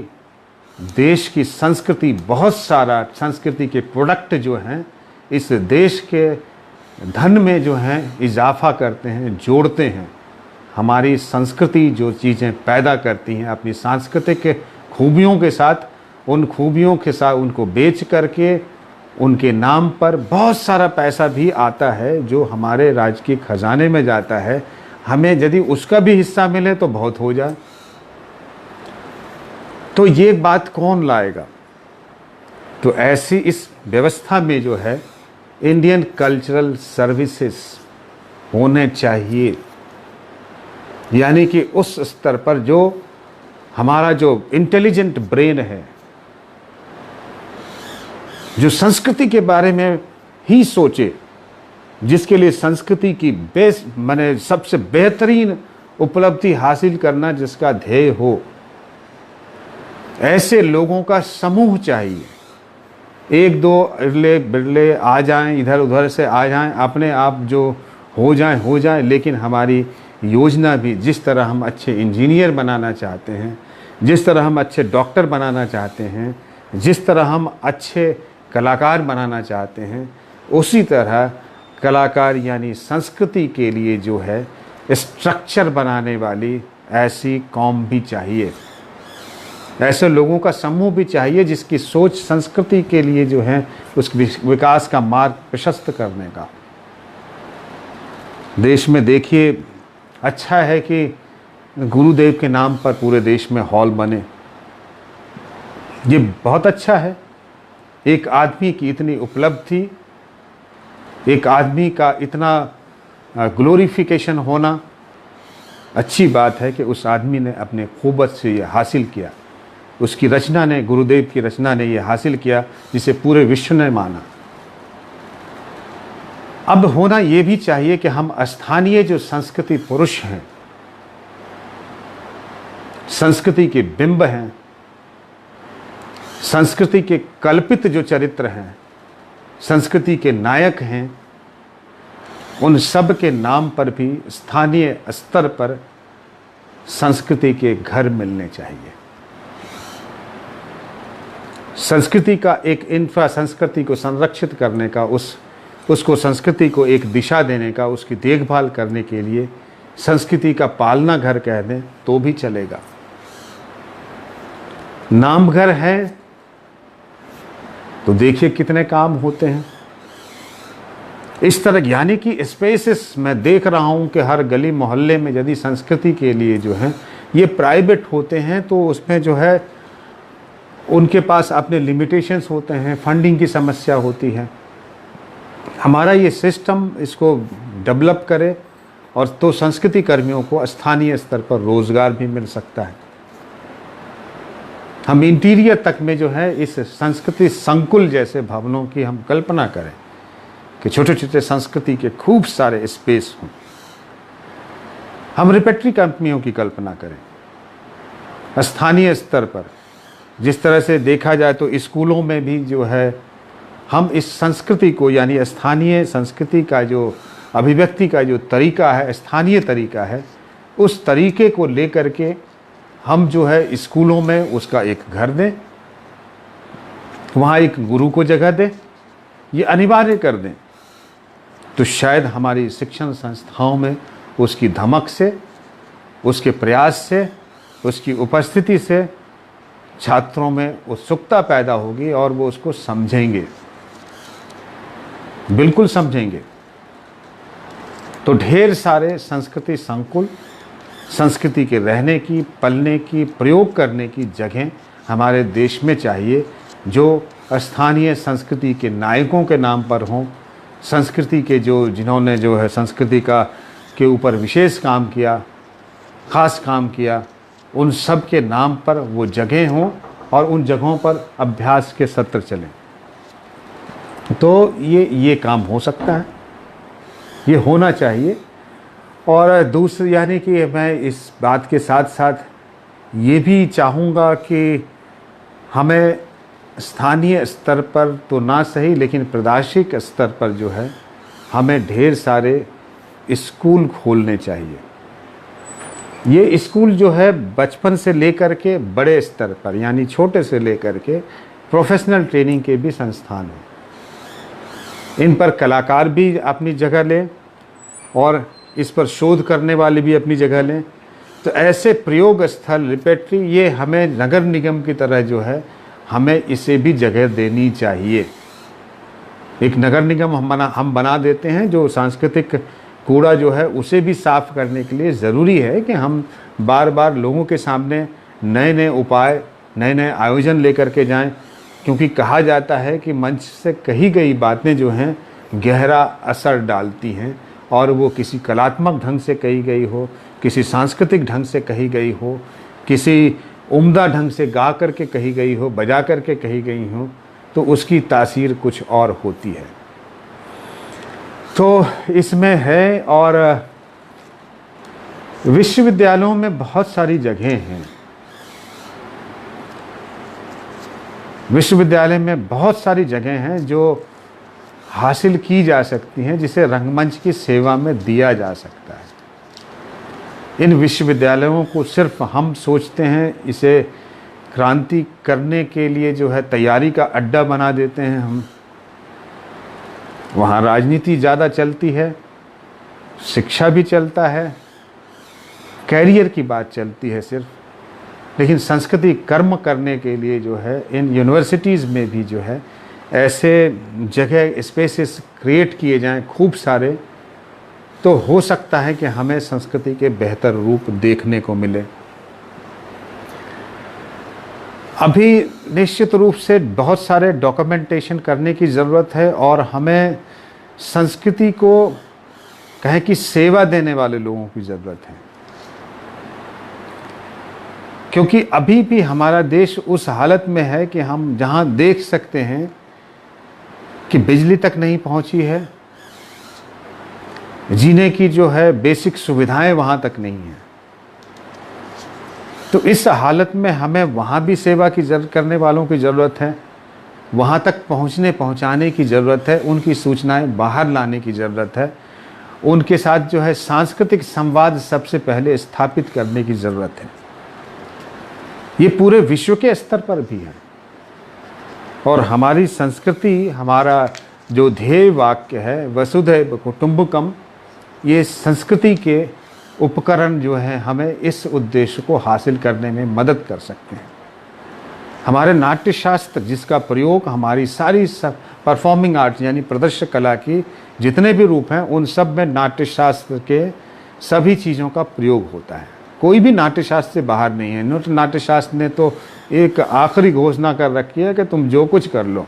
देश की संस्कृति, बहुत सारा संस्कृति के प्रोडक्ट जो हैं इस देश के धन में जो हैं इजाफा करते हैं, जोड़ते हैं। हमारी संस्कृति जो चीज़ें पैदा करती हैं अपनी सांस्कृतिक खूबियों के साथ, उन खूबियों के साथ उनको बेच करके उनके नाम पर बहुत सारा पैसा भी आता है जो हमारे राज्य के खजाने में जाता है। हमें यदि उसका भी हिस्सा मिले तो बहुत हो जाए। तो ये बात कौन लाएगा? तो ऐसी इस व्यवस्था में जो है इंडियन कल्चरल सर्विसेज होने चाहिए, यानी कि उस स्तर पर जो हमारा जो इंटेलिजेंट ब्रेन है, जो संस्कृति के बारे में ही सोचे, जिसके लिए संस्कृति की माने सबसे बेहतरीन उपलब्धि हासिल करना जिसका ध्येय हो, ऐसे लोगों का समूह चाहिए। एक दो इरले बिरले आ जाएं, इधर उधर से आ जाएं, अपने आप जो हो जाएं, लेकिन हमारी योजना भी, जिस तरह हम अच्छे इंजीनियर बनाना चाहते हैं, जिस तरह हम अच्छे डॉक्टर बनाना चाहते हैं, जिस तरह हम अच्छे कलाकार बनाना चाहते हैं, उसी तरह कलाकार यानी संस्कृति के लिए जो है स्ट्रक्चर बनाने वाली ऐसी कौम भी चाहिए, ऐसे लोगों का समूह भी चाहिए जिसकी सोच संस्कृति के लिए जो है उस विकास का मार्ग प्रशस्त करने का। देश में देखिए, अच्छा है कि गुरुदेव के नाम पर पूरे देश में हॉल बने, ये बहुत अच्छा है। एक आदमी की इतनी उपलब्धि, एक आदमी का इतना ग्लोरिफिकेशन होना, अच्छी बात है कि उस आदमी ने अपने खूबत से ये हासिल किया, उसकी रचना ने, गुरुदेव की रचना ने ये हासिल किया जिसे पूरे विश्व ने माना। अब होना ये भी चाहिए कि हम स्थानीय जो संस्कृति पुरुष हैं, संस्कृति के बिंब हैं, संस्कृति के कल्पित जो चरित्र हैं, संस्कृति के नायक हैं, उन सब के नाम पर भी स्थानीय स्तर पर संस्कृति के घर मिलने चाहिए। संस्कृति का एक इंफ्रा, संस्कृति को संरक्षित करने का, उसको संस्कृति को एक दिशा देने का, उसकी देखभाल करने के लिए संस्कृति का पालना घर कह दें तो भी चलेगा। नाम घर है तो देखिए कितने काम होते हैं इस तरह, यानी कि स्पेसेस मैं देख रहा हूं कि हर गली मोहल्ले में यदि संस्कृति के लिए जो है ये प्राइवेट होते हैं तो उसमें जो है उनके पास अपने लिमिटेशंस होते हैं, फंडिंग की समस्या होती है। हमारा ये सिस्टम इसको डेवलप करे और तो संस्कृति कर्मियों को स्थानीय स्तर पर रोजगार भी मिल सकता है। हम इंटीरियर तक में जो है इस संस्कृति संकुल जैसे भवनों की हम कल्पना करें कि छोटे छोटे संस्कृति के खूब सारे स्पेस हों। हम रिपेटरी कंपनियों की कल्पना करें स्थानीय स्तर पर। जिस तरह से देखा जाए तो स्कूलों में भी जो है हम इस संस्कृति को, यानी स्थानीय संस्कृति का जो अभिव्यक्ति का जो तरीका है, स्थानीय तरीका है, उस तरीके को लेकर के हम जो है स्कूलों में उसका एक घर दें, वहाँ एक गुरु को जगह दें, ये अनिवार्य कर दें, तो शायद हमारी शिक्षण संस्थाओं में उसकी धमक से, उसके प्रयास से, उसकी उपस्थिति से छात्रों में उत्सुकता पैदा होगी और वो उसको समझेंगे, बिल्कुल समझेंगे। तो ढेर सारे संस्कृति संकुल, संस्कृति के रहने की, पलने की, प्रयोग करने की जगह हमारे देश में चाहिए, जो स्थानीय संस्कृति के नायकों के नाम पर हों, संस्कृति के जिन्होंने जो है संस्कृति के ऊपर विशेष काम किया, ख़ास काम किया, उन सब के नाम पर वो जगह हों और उन जगहों पर अभ्यास के सत्र चलें। तो ये काम हो सकता है, ये होना चाहिए। और दूसरी यानी कि मैं इस बात के साथ साथ ये भी चाहूँगा कि हमें स्थानीय स्तर पर तो ना सही, लेकिन प्रादेशिक स्तर पर जो है हमें ढेर सारे स्कूल खोलने चाहिए। ये स्कूल जो है बचपन से लेकर के बड़े स्तर पर, यानी छोटे से लेकर के प्रोफेशनल ट्रेनिंग के भी संस्थान हैं। इन पर कलाकार भी अपनी जगह लें और इस पर शोध करने वाले भी अपनी जगह लें। तो ऐसे प्रयोग स्थल, रिपेटरी, ये हमें नगर निगम की तरह जो है हमें इसे भी जगह देनी चाहिए। एक नगर निगम हम बना देते हैं, जो सांस्कृतिक कूड़ा जो है उसे भी साफ करने के लिए ज़रूरी है कि हम बार बार लोगों के सामने नए नए उपाय, नए नए आयोजन लेकर के जाएं, क्योंकि कहा जाता है कि मंच से कही गई बातें जो हैं गहरा असर डालती हैं, और वो किसी कलात्मक ढंग से कही गई हो, किसी सांस्कृतिक ढंग से कही गई हो, किसी उम्दा ढंग से गा करके कही गई हो, बजा करके कही गई हो, तो उसकी तासीर कुछ और होती है। तो इसमें है। और विश्वविद्यालयों में बहुत सारी जगहें हैं, विश्वविद्यालय में बहुत सारी जगह हैं जो हासिल की जा सकती हैं, जिसे रंगमंच की सेवा में दिया जा सकता है। इन विश्वविद्यालयों को सिर्फ हम सोचते हैं इसे क्रांति करने के लिए जो है तैयारी का अड्डा बना देते हैं हम। वहाँ राजनीति ज़्यादा चलती है, शिक्षा भी चलता है, कैरियर की बात चलती है सिर्फ, लेकिन संस्कृति कर्म करने के लिए जो है इन यूनिवर्सिटीज़ में भी जो है ऐसे जगह, स्पेसेस क्रिएट किए जाएं खूब सारे, तो हो सकता है कि हमें संस्कृति के बेहतर रूप देखने को मिले। अभी निश्चित रूप से बहुत सारे डॉक्यूमेंटेशन करने की ज़रूरत है, और हमें संस्कृति को कहें कि सेवा देने वाले लोगों की ज़रूरत है, क्योंकि अभी भी हमारा देश उस हालत में है कि हम जहाँ देख सकते हैं कि बिजली तक नहीं पहुँची है, जीने की जो है बेसिक सुविधाएं वहाँ तक नहीं हैं। तो इस हालत में हमें वहाँ भी सेवा की करने वालों की ज़रूरत है, वहाँ तक पहुँचाने की ज़रूरत है, उनकी सूचनाएं बाहर लाने की ज़रूरत है, उनके साथ जो है सांस्कृतिक संवाद सबसे पहले स्थापित करने की ज़रूरत है। ये पूरे विश्व के स्तर पर भी है। और हमारी संस्कृति, हमारा जो ध्येय वाक्य है वसुधैव कुटुंबकम, ये संस्कृति के उपकरण जो है हमें इस उद्देश्य को हासिल करने में मदद कर सकते हैं। हमारे नाट्य शास्त्र, जिसका प्रयोग हमारी सारी परफॉर्मिंग आर्ट यानी प्रदर्शक कला की जितने भी रूप हैं, उन सब में नाट्य शास्त्र के सभी चीज़ों का प्रयोग होता है। कोई भी नाट्यशास्त्र से बाहर नहीं है। नाट्यशास्त्र ने तो एक आखिरी घोषणा कर रखी है कि तुम जो कुछ कर लो,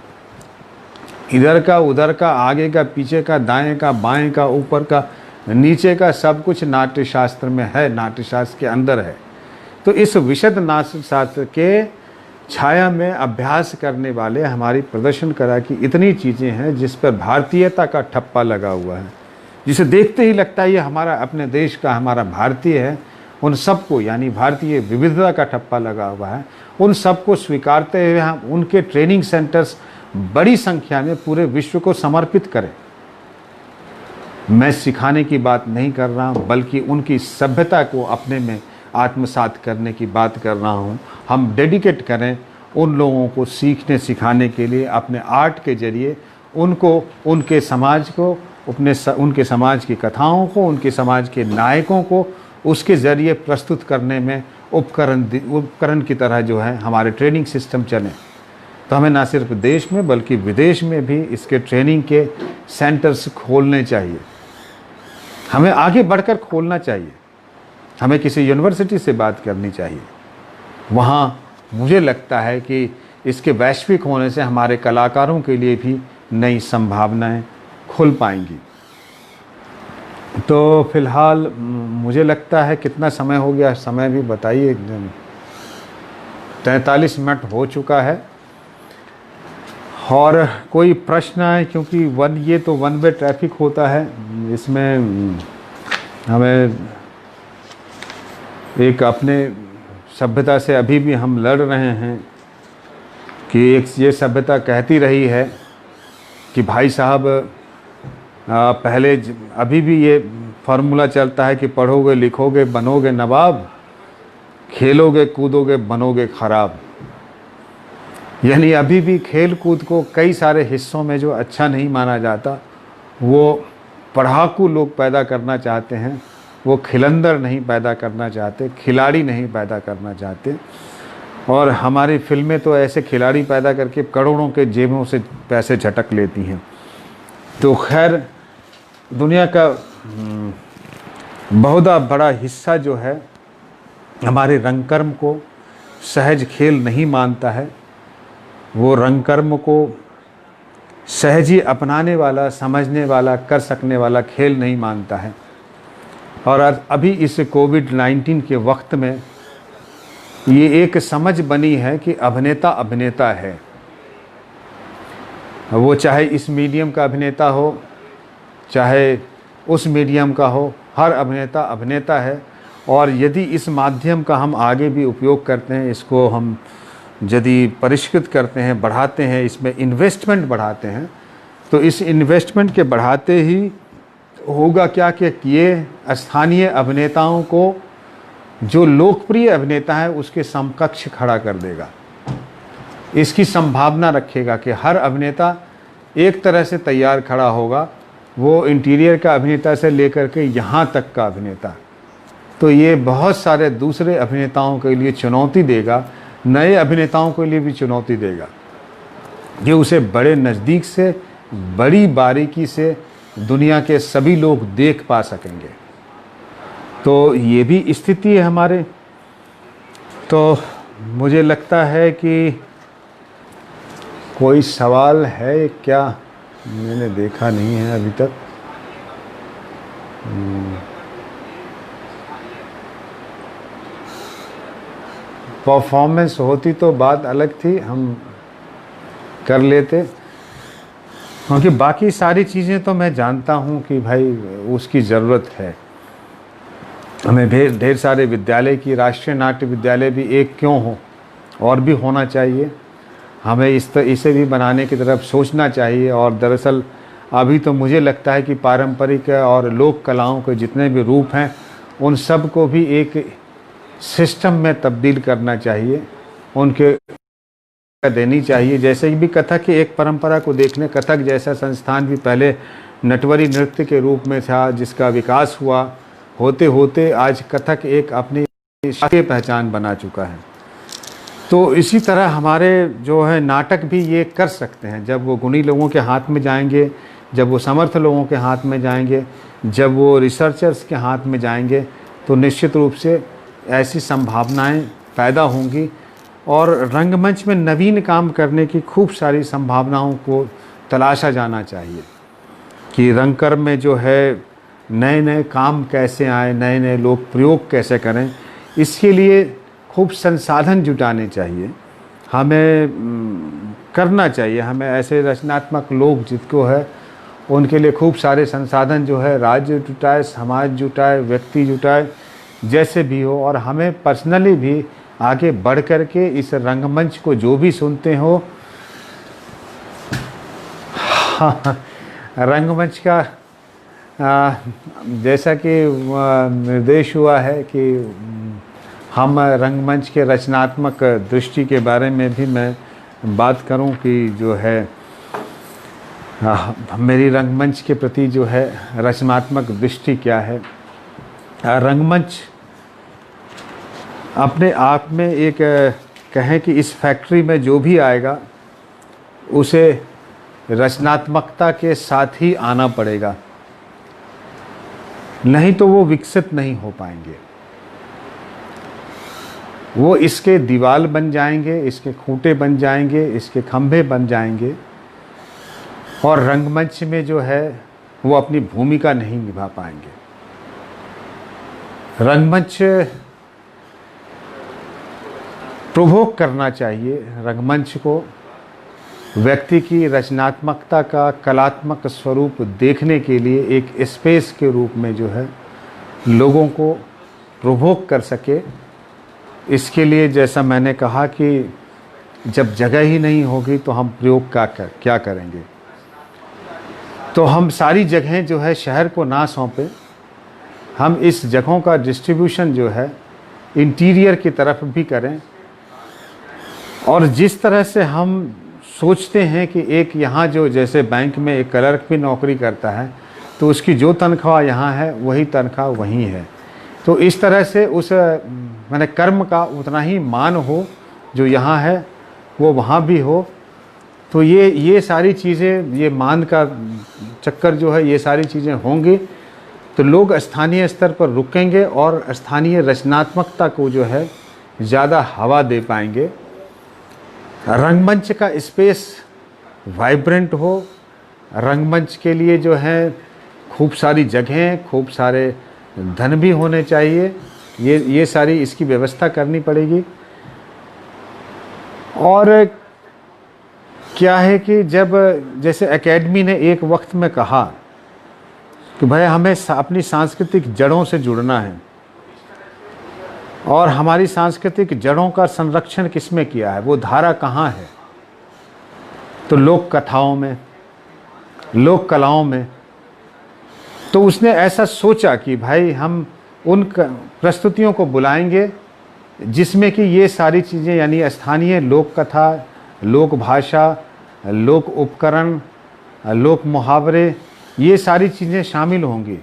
इधर का उधर का, आगे का पीछे का, दाएं का बाएं का, ऊपर का नीचे का, सब कुछ नाट्यशास्त्र में है, नाट्यशास्त्र के अंदर है। तो इस विशद नाट्यशास्त्र के छाया में अभ्यास करने वाले हमारी प्रदर्शन कला की इतनी चीज़ें हैं जिस पर भारतीयता का ठप्पा लगा हुआ है, जिसे देखते ही लगता है ये हमारा अपने देश का, हमारा भारतीय है। उन सबको, यानी भारतीय विविधता का ठप्पा लगा हुआ है, उन सबको स्वीकारते हुए हम उनके ट्रेनिंग सेंटर्स बड़ी संख्या में पूरे विश्व को समर्पित करें। मैं सिखाने की बात नहीं कर रहा हूँ, बल्कि उनकी सभ्यता को अपने में आत्मसात करने की बात कर रहा हूँ। हम डेडिकेट करें उन लोगों को सीखने सिखाने के लिए, अपने आर्ट के जरिए उनको, उनके समाज को, उनके समाज की कथाओं को, उनके समाज के नायकों को उसके ज़रिए प्रस्तुत करने में उपकरण की तरह जो है हमारे ट्रेनिंग सिस्टम चलें। तो हमें ना सिर्फ देश में बल्कि विदेश में भी इसके ट्रेनिंग के सेंटर्स खोलने चाहिए। हमें आगे बढ़कर खोलना चाहिए। हमें किसी यूनिवर्सिटी से बात करनी चाहिए। वहाँ मुझे लगता है कि इसके वैश्विक होने से हमारे कलाकारों के लिए भी नई संभावनाएं खुल पाएंगी। तो फिलहाल मुझे लगता है कितना समय हो गया, समय भी बताइए। 43 मिनट हो चुका है। और कोई प्रश्न है, क्योंकि ये तो वन वे ट्रैफिक होता है, इसमें हमें एक अपने सभ्यता से अभी भी हम लड़ रहे हैं कि एक ये सभ्यता कहती रही है कि भाई साहब पहले अभी भी ये फार्मूला चलता है कि पढ़ोगे लिखोगे बनोगे नवाब, खेलोगे कूदोगे बनोगे खराब। यानी अभी भी खेल कूद को कई सारे हिस्सों में जो अच्छा नहीं माना जाता, वो पढ़ाकू लोग पैदा करना चाहते हैं, वो खिलंदर नहीं पैदा करना चाहते, खिलाड़ी नहीं पैदा करना चाहते। और हमारी फिल्में तो ऐसे खिलाड़ी पैदा करके करोड़ों के जेबों से पैसे झटक लेती हैं। तो खैर दुनिया का बहुत बड़ा हिस्सा जो है हमारे रंगकर्म को सहज खेल नहीं मानता है। वो रंगकर्म को सहज ही अपनाने वाला, समझने वाला, कर सकने वाला खेल नहीं मानता है। और अभी इस कोविड-19 के वक्त में ये एक समझ बनी है कि अभिनेता अभिनेता है। वो चाहे इस मीडियम का अभिनेता हो, चाहे उस मीडियम का हो, हर अभिनेता अभिनेता है। और यदि इस माध्यम का हम आगे भी उपयोग करते हैं, इसको हम यदि परिष्कृत करते हैं, बढ़ाते हैं, इसमें इन्वेस्टमेंट बढ़ाते हैं, तो इस इन्वेस्टमेंट के बढ़ाते ही होगा क्या कि ये स्थानीय अभिनेताओं को जो लोकप्रिय अभिनेता है उसके समकक्ष खड़ा कर देगा। इसकी संभावना रखेगा कि हर अभिनेता एक तरह से तैयार खड़ा होगा, वो इंटीरियर का अभिनेता से लेकर के यहाँ तक का अभिनेता। तो ये बहुत सारे दूसरे अभिनेताओं के लिए चुनौती देगा, नए अभिनेताओं के लिए भी चुनौती देगा, ये उसे बड़े नज़दीक से, बड़ी बारीकी से दुनिया के सभी लोग देख पा सकेंगे। तो ये भी स्थिति है हमारे। तो मुझे लगता है कि कोई सवाल है क्या, मैंने देखा नहीं है अभी तक। परफॉर्मेंस होती तो बात अलग थी, हम कर लेते, क्योंकि बाकी सारी चीज़ें तो मैं जानता हूँ कि भाई उसकी ज़रूरत है। हमें ढेर सारे विद्यालय की, राष्ट्रीय नाट्य विद्यालय भी एक क्यों हो, और भी होना चाहिए। हमें इसे भी बनाने की तरफ सोचना चाहिए। और दरअसल अभी तो मुझे लगता है कि पारंपरिक और लोक कलाओं के जितने भी रूप हैं उन सब को भी एक सिस्टम में तब्दील करना चाहिए, उनके देनी चाहिए। जैसे भी कथक की एक परंपरा को देखने, कथक जैसा संस्थान भी पहले नटवरी नृत्य के रूप में था, जिसका विकास हुआ, होते होते आज कथक एक अपनी शास्त्रीय पहचान बना चुका है। तो इसी तरह हमारे जो है नाटक भी ये कर सकते हैं, जब वो गुणी लोगों के हाथ में जाएंगे, जब वो समर्थ लोगों के हाथ में जाएंगे, जब वो रिसर्चर्स के हाथ में जाएंगे, तो निश्चित रूप से ऐसी संभावनाएं पैदा होंगी और रंगमंच में नवीन काम करने की खूब सारी संभावनाओं को तलाशा जाना चाहिए कि रंगकर्म में जो है नए नए काम कैसे आए, नए नए लोग प्रयोग कैसे करें। इसके लिए खूब संसाधन जुटाने चाहिए, हमें करना चाहिए। हमें ऐसे रचनात्मक लोग जिनको है उनके लिए खूब सारे संसाधन जो है राज्य जुटाए, समाज जुटाए, व्यक्ति जुटाए, जैसे भी हो। और हमें पर्सनली भी आगे बढ़ कर के इस रंगमंच को जो भी सुनते हो रंगमंच का जैसा कि निर्देश हुआ है कि हम रंगमंच के रचनात्मक दृष्टि के बारे में भी मैं बात करूं कि जो है मेरी रंगमंच के प्रति जो है रचनात्मक दृष्टि क्या है। रंगमंच अपने आप में एक कहें कि इस फैक्ट्री में जो भी आएगा उसे रचनात्मकता के साथ ही आना पड़ेगा, नहीं तो वो विकसित नहीं हो पाएंगे। वो इसके दीवार बन जाएंगे, इसके खूंटे बन जाएंगे, इसके खंभे बन जाएंगे और रंगमंच में जो है वो अपनी भूमिका नहीं निभा पाएंगे। रंगमंच प्रोवोक करना चाहिए, रंगमंच को व्यक्ति की रचनात्मकता का कलात्मक स्वरूप देखने के लिए एक स्पेस के रूप में जो है लोगों को प्रोवोक कर सके। इसके लिए जैसा मैंने कहा कि जब जगह ही नहीं होगी तो हम प्रयोग क्या करेंगे। तो हम सारी जगहें जो है शहर को ना सौंपें, हम इस जगहों का डिस्ट्रीब्यूशन जो है इंटीरियर की तरफ भी करें। और जिस तरह से हम सोचते हैं कि एक यहाँ जो जैसे बैंक में एक क्लर्क भी नौकरी करता है तो उसकी जो तनख्वाह यहाँ है वही तनख्वाह वहीं है, तो इस तरह से उस मैंने कर्म का उतना ही मान हो जो यहाँ है वो वहाँ भी हो। तो ये सारी चीज़ें, ये मान का चक्कर जो है, ये सारी चीज़ें होंगी तो लोग स्थानीय स्तर पर रुकेंगे और स्थानीय रचनात्मकता को जो है ज़्यादा हवा दे पाएंगे। रंगमंच का स्पेस वाइब्रेंट हो, रंगमंच के लिए जो है खूब सारी जगहें, खूब सारे धन भी होने चाहिए। ये सारी इसकी व्यवस्था करनी पड़ेगी। और क्या है कि जब जैसे एकेडमी ने एक वक्त में कहा कि भाई हमें अपनी सांस्कृतिक जड़ों से जुड़ना है और हमारी सांस्कृतिक जड़ों का संरक्षण किसमें किया है, वो धारा कहाँ है, तो लोक कथाओं में, लोक कलाओं में। तो उसने ऐसा सोचा कि भाई हम उन प्रस्तुतियों को बुलाएंगे जिसमें कि ये सारी चीज़ें यानी स्थानीय लोक कथा, लोक भाषा, लोक उपकरण, लोक मुहावरे, ये सारी चीज़ें शामिल होंगी।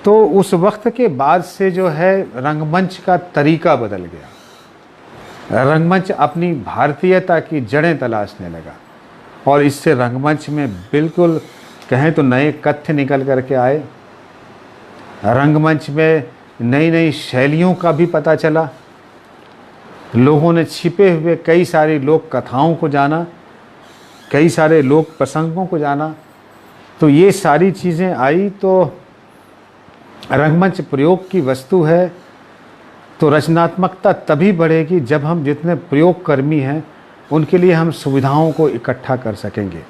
तो उस वक्त के बाद से जो है रंगमंच का तरीका बदल गया। रंगमंच अपनी भारतीयता की जड़ें तलाशने लगा और इससे रंगमंच में बिल्कुल कहें तो नए कथ्य निकल करके आए। रंगमंच में नई नई शैलियों का भी पता चला। लोगों ने छिपे हुए कई सारी लोक कथाओं को जाना, कई सारे लोक प्रसंगों को जाना। तो ये सारी चीज़ें आई। तो रंगमंच प्रयोग की वस्तु है, तो रचनात्मकता तभी बढ़ेगी जब हम जितने प्रयोगकर्मी हैं उनके लिए हम सुविधाओं को इकट्ठा कर सकेंगे।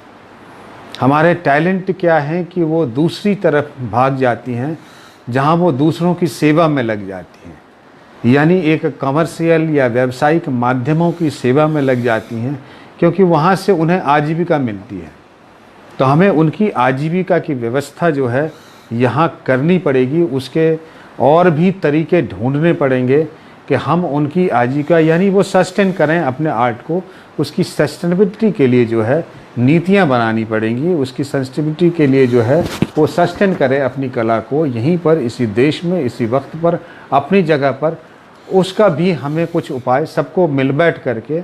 हमारे टैलेंट क्या हैं कि वो दूसरी तरफ भाग जाती हैं जहां वो दूसरों की सेवा में लग जाती हैं, यानी एक कमर्शियल या व्यावसायिक माध्यमों की सेवा में लग जाती हैं, क्योंकि वहां से उन्हें आजीविका मिलती है। तो हमें उनकी आजीविका की व्यवस्था जो है यहाँ करनी पड़ेगी। उसके और भी तरीके ढूंढने पड़ेंगे कि हम उनकी आजीविका यानी वो सस्टेन करें अपने आर्ट को। उसकी सस्टेनेबिलिटी के लिए जो है नीतियाँ बनानी पड़ेंगी। उसकी सस्टेनेबिलिटी के लिए जो है वो सस्टेन करें अपनी कला को यहीं पर, इसी देश में, इसी वक्त पर, अपनी जगह पर। उसका भी हमें कुछ उपाय सबको मिल बैठ करके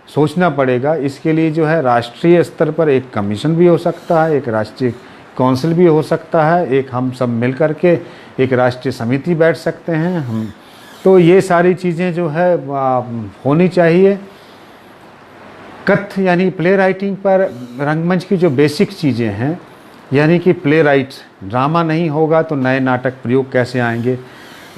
सोचना पड़ेगा। इसके लिए जो है राष्ट्रीय स्तर पर एक कमीशन भी हो सकता है, एक राष्ट्रीय काउंसिल भी हो सकता है, एक हम सब मिल कर के एक राष्ट्रीय समिति बैठ सकते हैं। हम तो ये सारी चीज़ें जो है होनी चाहिए। कथ यानी प्ले राइटिंग पर रंगमंच की जो बेसिक चीज़ें हैं, यानी कि प्ले राइट, ड्रामा नहीं होगा तो नए नाटक प्रयोग कैसे आएंगे,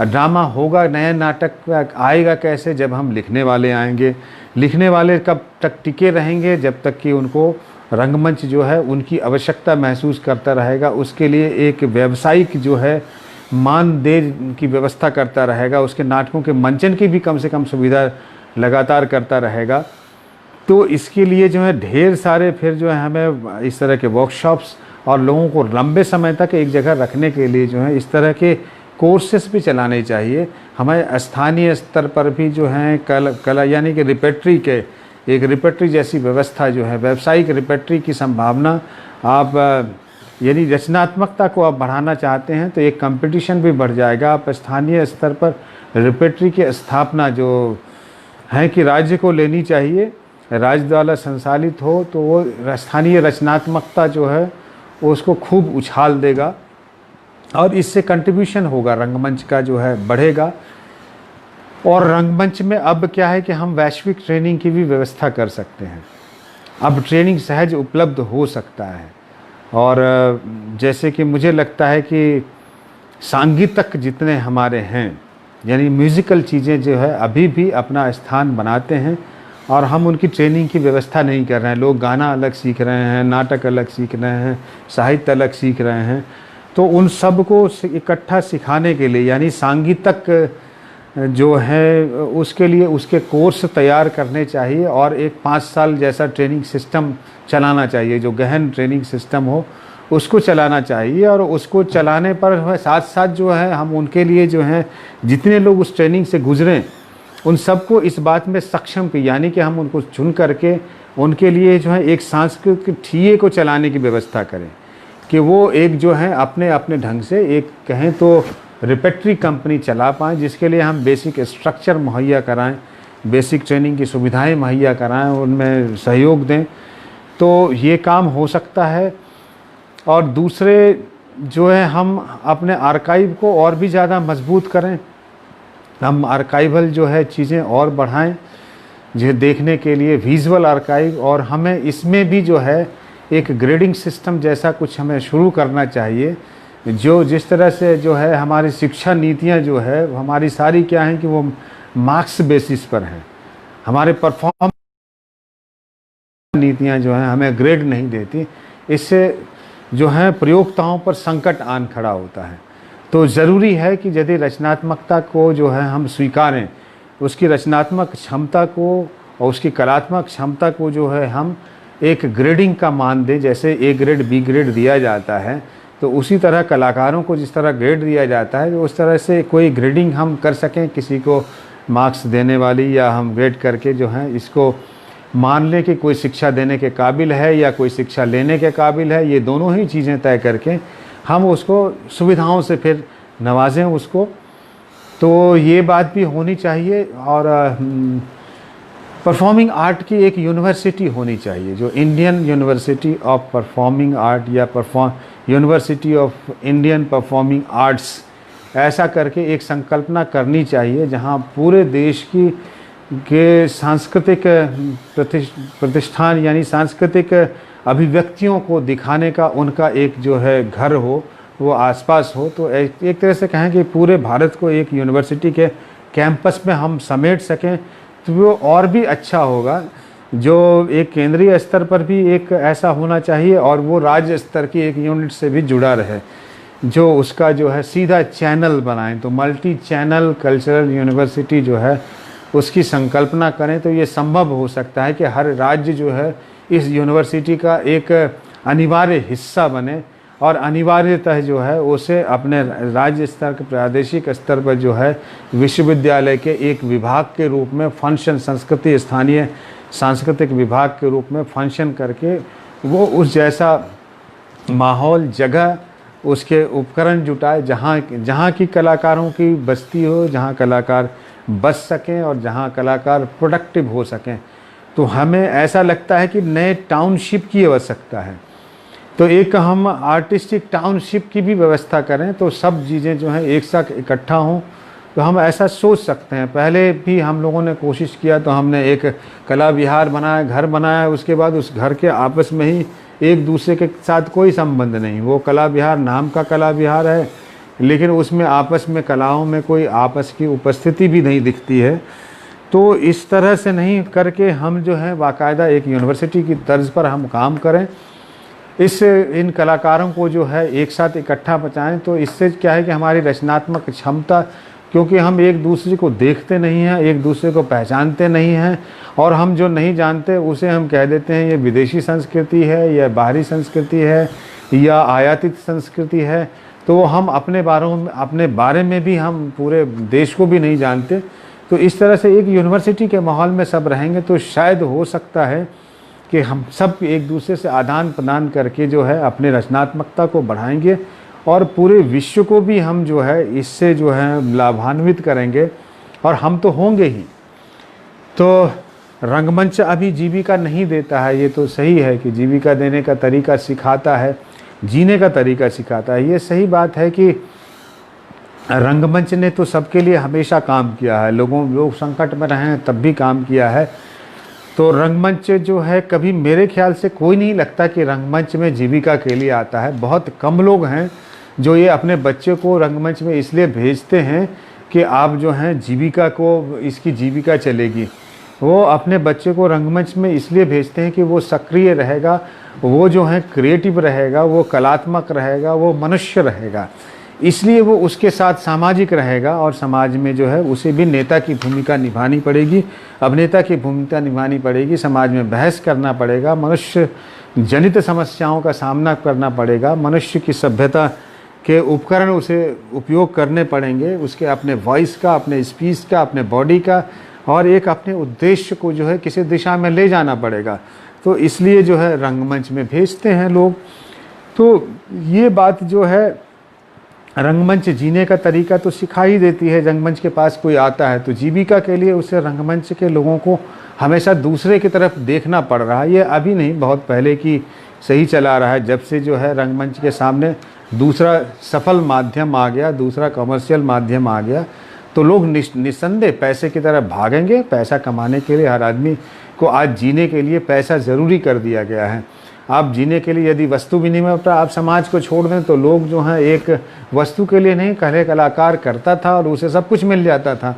ड्रामा होगा नया नाटक आएगा कैसे, जब हम लिखने वाले आएंगे। लिखने वाले कब तक टिके रहेंगे, जब तक कि उनको रंगमंच जो है उनकी आवश्यकता महसूस करता रहेगा, उसके लिए एक व्यावसायिक जो है मानदेय की व्यवस्था करता रहेगा, उसके नाटकों के मंचन की भी कम से कम सुविधा लगातार करता रहेगा। तो इसके लिए जो है ढेर सारे फिर जो है हमें इस तरह के वर्कशॉप्स और लोगों को लंबे समय तक एक जगह रखने के लिए जो है इस तरह के कोर्सेस भी चलाने चाहिए। हमें स्थानीय स्तर पर भी जो है कला यानी कि रिपेट्री के एक रिपेट्री जैसी व्यवस्था जो है, व्यावसायिक रिपेट्री की संभावना, आप यानी रचनात्मकता को आप बढ़ाना चाहते हैं तो एक कंपटीशन भी बढ़ जाएगा। आप स्थानीय स्तर पर रिपेट्री की स्थापना जो है कि राज्य को लेनी चाहिए, राज्य द्वारा संचालित हो, तो वो स्थानीय रचनात्मकता जो है उसको खूब उछाल देगा और इससे कंट्रीब्यूशन होगा, रंगमंच का जो है बढ़ेगा। और रंगमंच में अब क्या है कि हम वैश्विक ट्रेनिंग की भी व्यवस्था कर सकते हैं। अब ट्रेनिंग सहज उपलब्ध हो सकता है। और जैसे कि मुझे लगता है कि सांगीतक जितने हमारे हैं, यानी म्यूज़िकल चीज़ें जो है अभी भी अपना स्थान बनाते हैं और हम उनकी ट्रेनिंग की व्यवस्था नहीं कर रहे हैं। लोग गाना अलग सीख रहे हैं, नाटक अलग सीख रहे हैं, साहित्य अलग सीख रहे हैं। तो उन सब को इकट्ठा सिखाने के लिए, यानी सांगीतक जो है उसके लिए उसके कोर्स तैयार करने चाहिए और एक 5 साल जैसा ट्रेनिंग सिस्टम चलाना चाहिए, जो गहन ट्रेनिंग सिस्टम हो उसको चलाना चाहिए। और उसको चलाने पर साथ साथ जो है हम उनके लिए जो है जितने लोग उस ट्रेनिंग से गुजरें उन सबको इस बात में सक्षम की, यानी कि हम उनको चुन करके उनके लिए जो है एक सांस्कृतिक ठिये को चलाने की व्यवस्था करें कि वो एक जो है अपने अपने ढंग से एक कहें तो रिपेट्री कंपनी चला पाएँ, जिसके लिए हम बेसिक स्ट्रक्चर मुहैया कराएं, बेसिक ट्रेनिंग की सुविधाएं मुहैया कराएं, उनमें सहयोग दें, तो ये काम हो सकता है। और दूसरे जो है हम अपने आर्काइव को और भी ज़्यादा मजबूत करें, हम आर्काइवल जो है चीज़ें और बढ़ाएं जो देखने के लिए विजुअल आर्काइव। और हमें इसमें भी जो है एक ग्रेडिंग सिस्टम जैसा कुछ हमें शुरू करना चाहिए, जो जिस तरह से जो है हमारी शिक्षा नीतियां जो है हमारी सारी क्या हैं कि वो मार्क्स बेसिस पर हैं। हमारे परफॉर्मेंस नीतियां जो हैं हमें ग्रेड नहीं देती, इससे जो है प्रयोक्ताओं पर संकट आन खड़ा होता है। तो ज़रूरी है कि यदि रचनात्मकता को जो है हम स्वीकारें, उसकी रचनात्मक क्षमता को और उसकी कलात्मक क्षमता को जो है हम एक ग्रेडिंग का मान दें। जैसे ए ग्रेड बी ग्रेड दिया जाता है तो उसी तरह कलाकारों को जिस तरह ग्रेड दिया जाता है तो उस तरह से कोई ग्रेडिंग हम कर सकें, किसी को मार्क्स देने वाली, या हम ग्रेड करके जो है इसको मान लें कि कोई शिक्षा देने के काबिल है या कोई शिक्षा लेने के काबिल है। ये दोनों ही चीज़ें तय करके हम उसको सुविधाओं से फिर नवाजें उसको। तो ये बात भी होनी चाहिए। और परफॉर्मिंग आर्ट की एक यूनिवर्सिटी होनी चाहिए, जो Indian university of performing art या university of Indian performing arts, ऐसा करके एक संकल्पना करनी चाहिए जहां पूरे देश की के सांस्कृतिक प्रतिष्ठान यानी सांस्कृतिक अभिव्यक्तियों को दिखाने का उनका एक जो है घर हो, वो आसपास हो। तो एक तरह से कहें कि पूरे भारत को एक यूनिवर्सिटी के कैंपस में हम समेट सकें तो वो और भी अच्छा होगा। जो एक केंद्रीय स्तर पर भी एक ऐसा होना चाहिए और वो राज्य स्तर की एक यूनिट से भी जुड़ा रहे, जो उसका जो है सीधा चैनल बनाएं। तो मल्टी चैनल कल्चरल यूनिवर्सिटी जो है उसकी संकल्पना करें तो ये संभव हो सकता है कि हर राज्य जो है इस यूनिवर्सिटी का एक अनिवार्य हिस्सा बने और अनिवार्यतः जो है उसे अपने राज्य स्तर के प्रादेशिक स्तर पर जो है विश्वविद्यालय के एक विभाग के रूप में फंक्शन, संस्कृति स्थानीय सांस्कृतिक विभाग के रूप में फंक्शन करके वो उस जैसा माहौल, जगह, उसके उपकरण जुटाए जहाँ की कलाकारों की बस्ती हो, जहाँ कलाकार बच सकें और जहाँ कलाकार प्रोडक्टिव हो सकें। तो हमें ऐसा लगता है कि नए टाउनशिप की आवश्यकता है। तो एक हम आर्टिस्टिक टाउनशिप की भी व्यवस्था करें तो सब चीज़ें जो हैं एक साथ इकट्ठा हों, तो हम ऐसा सोच सकते हैं। पहले भी हम लोगों ने कोशिश किया तो हमने एक कला विहार बनाया, घर बनाया, उसके बाद उस घर के आपस में ही एक दूसरे के साथ कोई संबंध नहीं। वो कला विहार नाम का कला विहार है, लेकिन उसमें आपस में कलाओं में कोई आपस की उपस्थिति भी नहीं दिखती है। तो इस तरह से नहीं करके हम जो है बाकायदा एक यूनिवर्सिटी की तर्ज पर हम काम करें, इन कलाकारों को जो है एक साथ इकट्ठा बचाएं। तो इससे क्या है कि हमारी रचनात्मक क्षमता, क्योंकि हम एक दूसरे को देखते नहीं हैं, एक दूसरे को पहचानते नहीं हैं, और हम जो नहीं जानते उसे हम कह देते हैं ये विदेशी संस्कृति है, या बाहरी संस्कृति है, या आयातित संस्कृति है। तो हम अपने बारे में भी हम पूरे देश को भी नहीं जानते। तो इस तरह से एक यूनिवर्सिटी के माहौल में सब रहेंगे तो शायद हो सकता है कि हम सब एक दूसरे से आदान प्रदान करके जो है अपने रचनात्मकता को बढ़ाएंगे, और पूरे विश्व को भी हम जो है इससे जो है लाभान्वित करेंगे, और हम तो होंगे ही। तो रंगमंच अभी जीविका नहीं देता है, ये तो सही है कि जीविका देने का तरीका सिखाता है, जीने का तरीका सिखाता है। ये सही बात है कि रंगमंच ने तो सबके लिए हमेशा काम किया है, लोग संकट में रहे हैं तब भी काम किया है। तो रंगमंच जो है कभी, मेरे ख्याल से कोई नहीं लगता कि रंगमंच में जीविका के लिए आता है। बहुत कम लोग हैं जो ये अपने बच्चे को रंगमंच में इसलिए भेजते हैं कि आप जो हैं जीविका को, इसकी जीविका चलेगी। वो अपने बच्चे को रंगमंच में इसलिए भेजते हैं कि वो सक्रिय रहेगा, वो जो है क्रिएटिव रहेगा, वो कलात्मक रहेगा, वो मनुष्य रहेगा, इसलिए वो उसके साथ सामाजिक रहेगा, और समाज में जो है उसे भी नेता की भूमिका निभानी पड़ेगी। अब नेता की भूमिका निभानी पड़ेगी, समाज में बहस करना पड़ेगा, मनुष्य जनित समस्याओं का सामना करना पड़ेगा, मनुष्य की सभ्यता के उपकरण उसे उपयोग करने पड़ेंगे, उसके अपने वॉइस का, अपने स्पीच का, अपने बॉडी का, और एक अपने उद्देश्य को जो है किसी दिशा में ले जाना पड़ेगा। तो इसलिए जो है रंगमंच में भेजते हैं लोग। तो ये बात जो है रंगमंच जीने का तरीका तो सिखा ही देती है। रंगमंच के पास कोई आता है तो जीविका के लिए उसे रंगमंच के लोगों को हमेशा दूसरे की तरफ देखना पड़ रहा है। ये अभी नहीं, बहुत पहले की सही चला रहा है। जब से जो है रंगमंच के सामने दूसरा सफल माध्यम आ गया, दूसरा कमर्शियल माध्यम आ गया, तो लोग निस्संदेह पैसे की तरफ भागेंगे। पैसा कमाने के लिए हर आदमी को आज जीने के लिए पैसा ज़रूरी कर दिया गया है। आप जीने के लिए यदि वस्तु विनिमय पर आप समाज को छोड़ दें तो लोग जो हैं एक वस्तु के लिए नहीं, पहले कलाकार करता था और उसे सब कुछ मिल जाता था।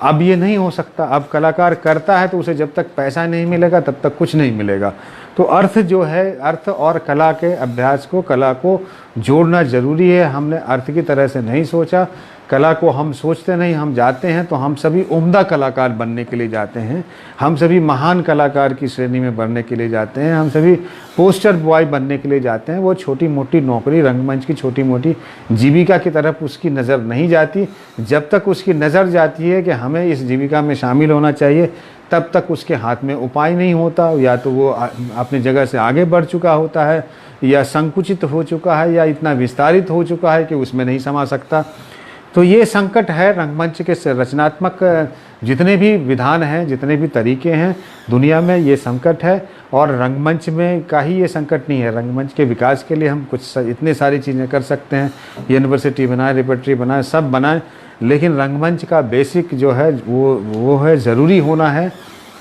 अब ये नहीं हो सकता। अब कलाकार करता है तो उसे जब तक पैसा नहीं मिलेगा तब तक कुछ नहीं मिलेगा। तो अर्थ जो है, अर्थ और कला के अभ्यास को, कला को जोड़ना ज़रूरी है। हमने अर्थ की तरह से नहीं सोचा, कला को हम सोचते नहीं, हम जाते हैं तो हम सभी उम्दा कलाकार बनने के लिए जाते हैं, हम सभी महान कलाकार की श्रेणी में बढ़ने के लिए जाते हैं, हम सभी पोस्टर बॉय बनने के लिए जाते हैं। वो छोटी मोटी नौकरी, रंगमंच की छोटी मोटी जीविका की तरफ उसकी नज़र नहीं जाती। जब तक उसकी नज़र जाती है कि हमें इस जीविका में शामिल होना चाहिए, तब तक उसके हाथ में उपाय नहीं होता। या तो वो अपनी जगह से आगे बढ़ चुका होता है, या संकुचित हो चुका है, या इतना विस्तारित हो चुका है कि उसमें नहीं समा सकता। तो ये संकट है रंगमंच के रचनात्मक जितने भी विधान हैं, जितने भी तरीके हैं दुनिया में, ये संकट है। और रंगमंच में का ही ये संकट नहीं है। रंगमंच के विकास के लिए हम कुछ इतने सारी चीज़ें कर सकते हैं, यूनिवर्सिटी बनाए, रिपर्टरी बनाए, सब बनाए, लेकिन रंगमंच का बेसिक जो है वो है ज़रूरी होना है।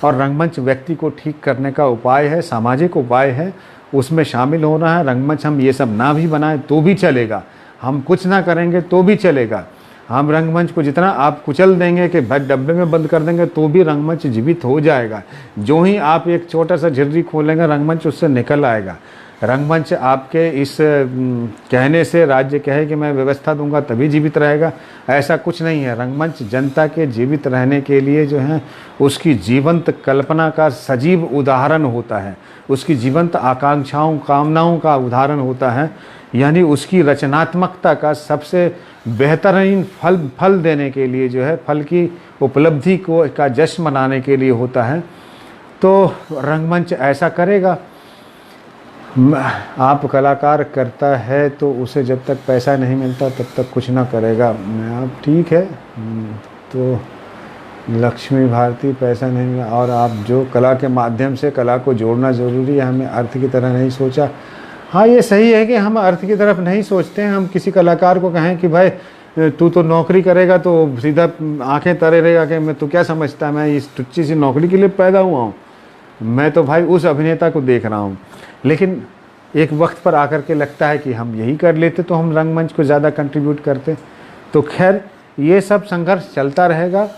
और रंगमंच व्यक्ति को ठीक करने का उपाय है, सामाजिक उपाय है, उसमें शामिल होना है। रंगमंच हम ये सब ना भी बनाएं तो भी चलेगा, हम कुछ ना करेंगे तो भी चलेगा। हम रंगमंच को जितना आप कुचल देंगे कि भाई डब्बे में बंद कर देंगे तो भी रंगमंच जीवित हो जाएगा। जो ही आप एक छोटा सा झिर्री खोलेंगे रंगमंच उससे निकल आएगा। रंगमंच आपके इस कहने से, राज्य कहे कि मैं व्यवस्था दूंगा तभी जीवित रहेगा, ऐसा कुछ नहीं है। रंगमंच जनता के जीवित रहने के लिए जो है उसकी जीवंत कल्पना का सजीव उदाहरण होता है, उसकी जीवंत आकांक्षाओं, कामनाओं का उदाहरण होता है। यानी उसकी रचनात्मकता का सबसे बेहतरीन फल देने के लिए जो है, फल की उपलब्धि को का जश्न मनाने के लिए होता है। तो रंगमंच ऐसा करेगा। आप कलाकार करता है तो उसे जब तक पैसा नहीं मिलता तब तक कुछ ना करेगा। आप ठीक है, तो लक्ष्मी भारती पैसा नहीं मिला, और आप जो कला के माध्यम से कला को जोड़ना ज़रूरी है, हमें अर्थ की तरह नहीं सोचा। हाँ, ये सही है कि हम अर्थ की तरफ नहीं सोचते हैं। हम किसी कलाकार को कहें कि भाई तू तो नौकरी करेगा तो सीधा आंखें तरे रहेगा कि मैं, तो क्या समझता है मैं इस टुच्ची सी नौकरी के लिए पैदा हुआ हूँ। मैं तो भाई उस अभिनेता को देख रहा हूँ। लेकिन एक वक्त पर आकर के लगता है कि हम यही कर लेते तो हम रंगमंच को ज़्यादा कंट्रीब्यूट करते। तो खैर ये सब संघर्ष चलता रहेगा।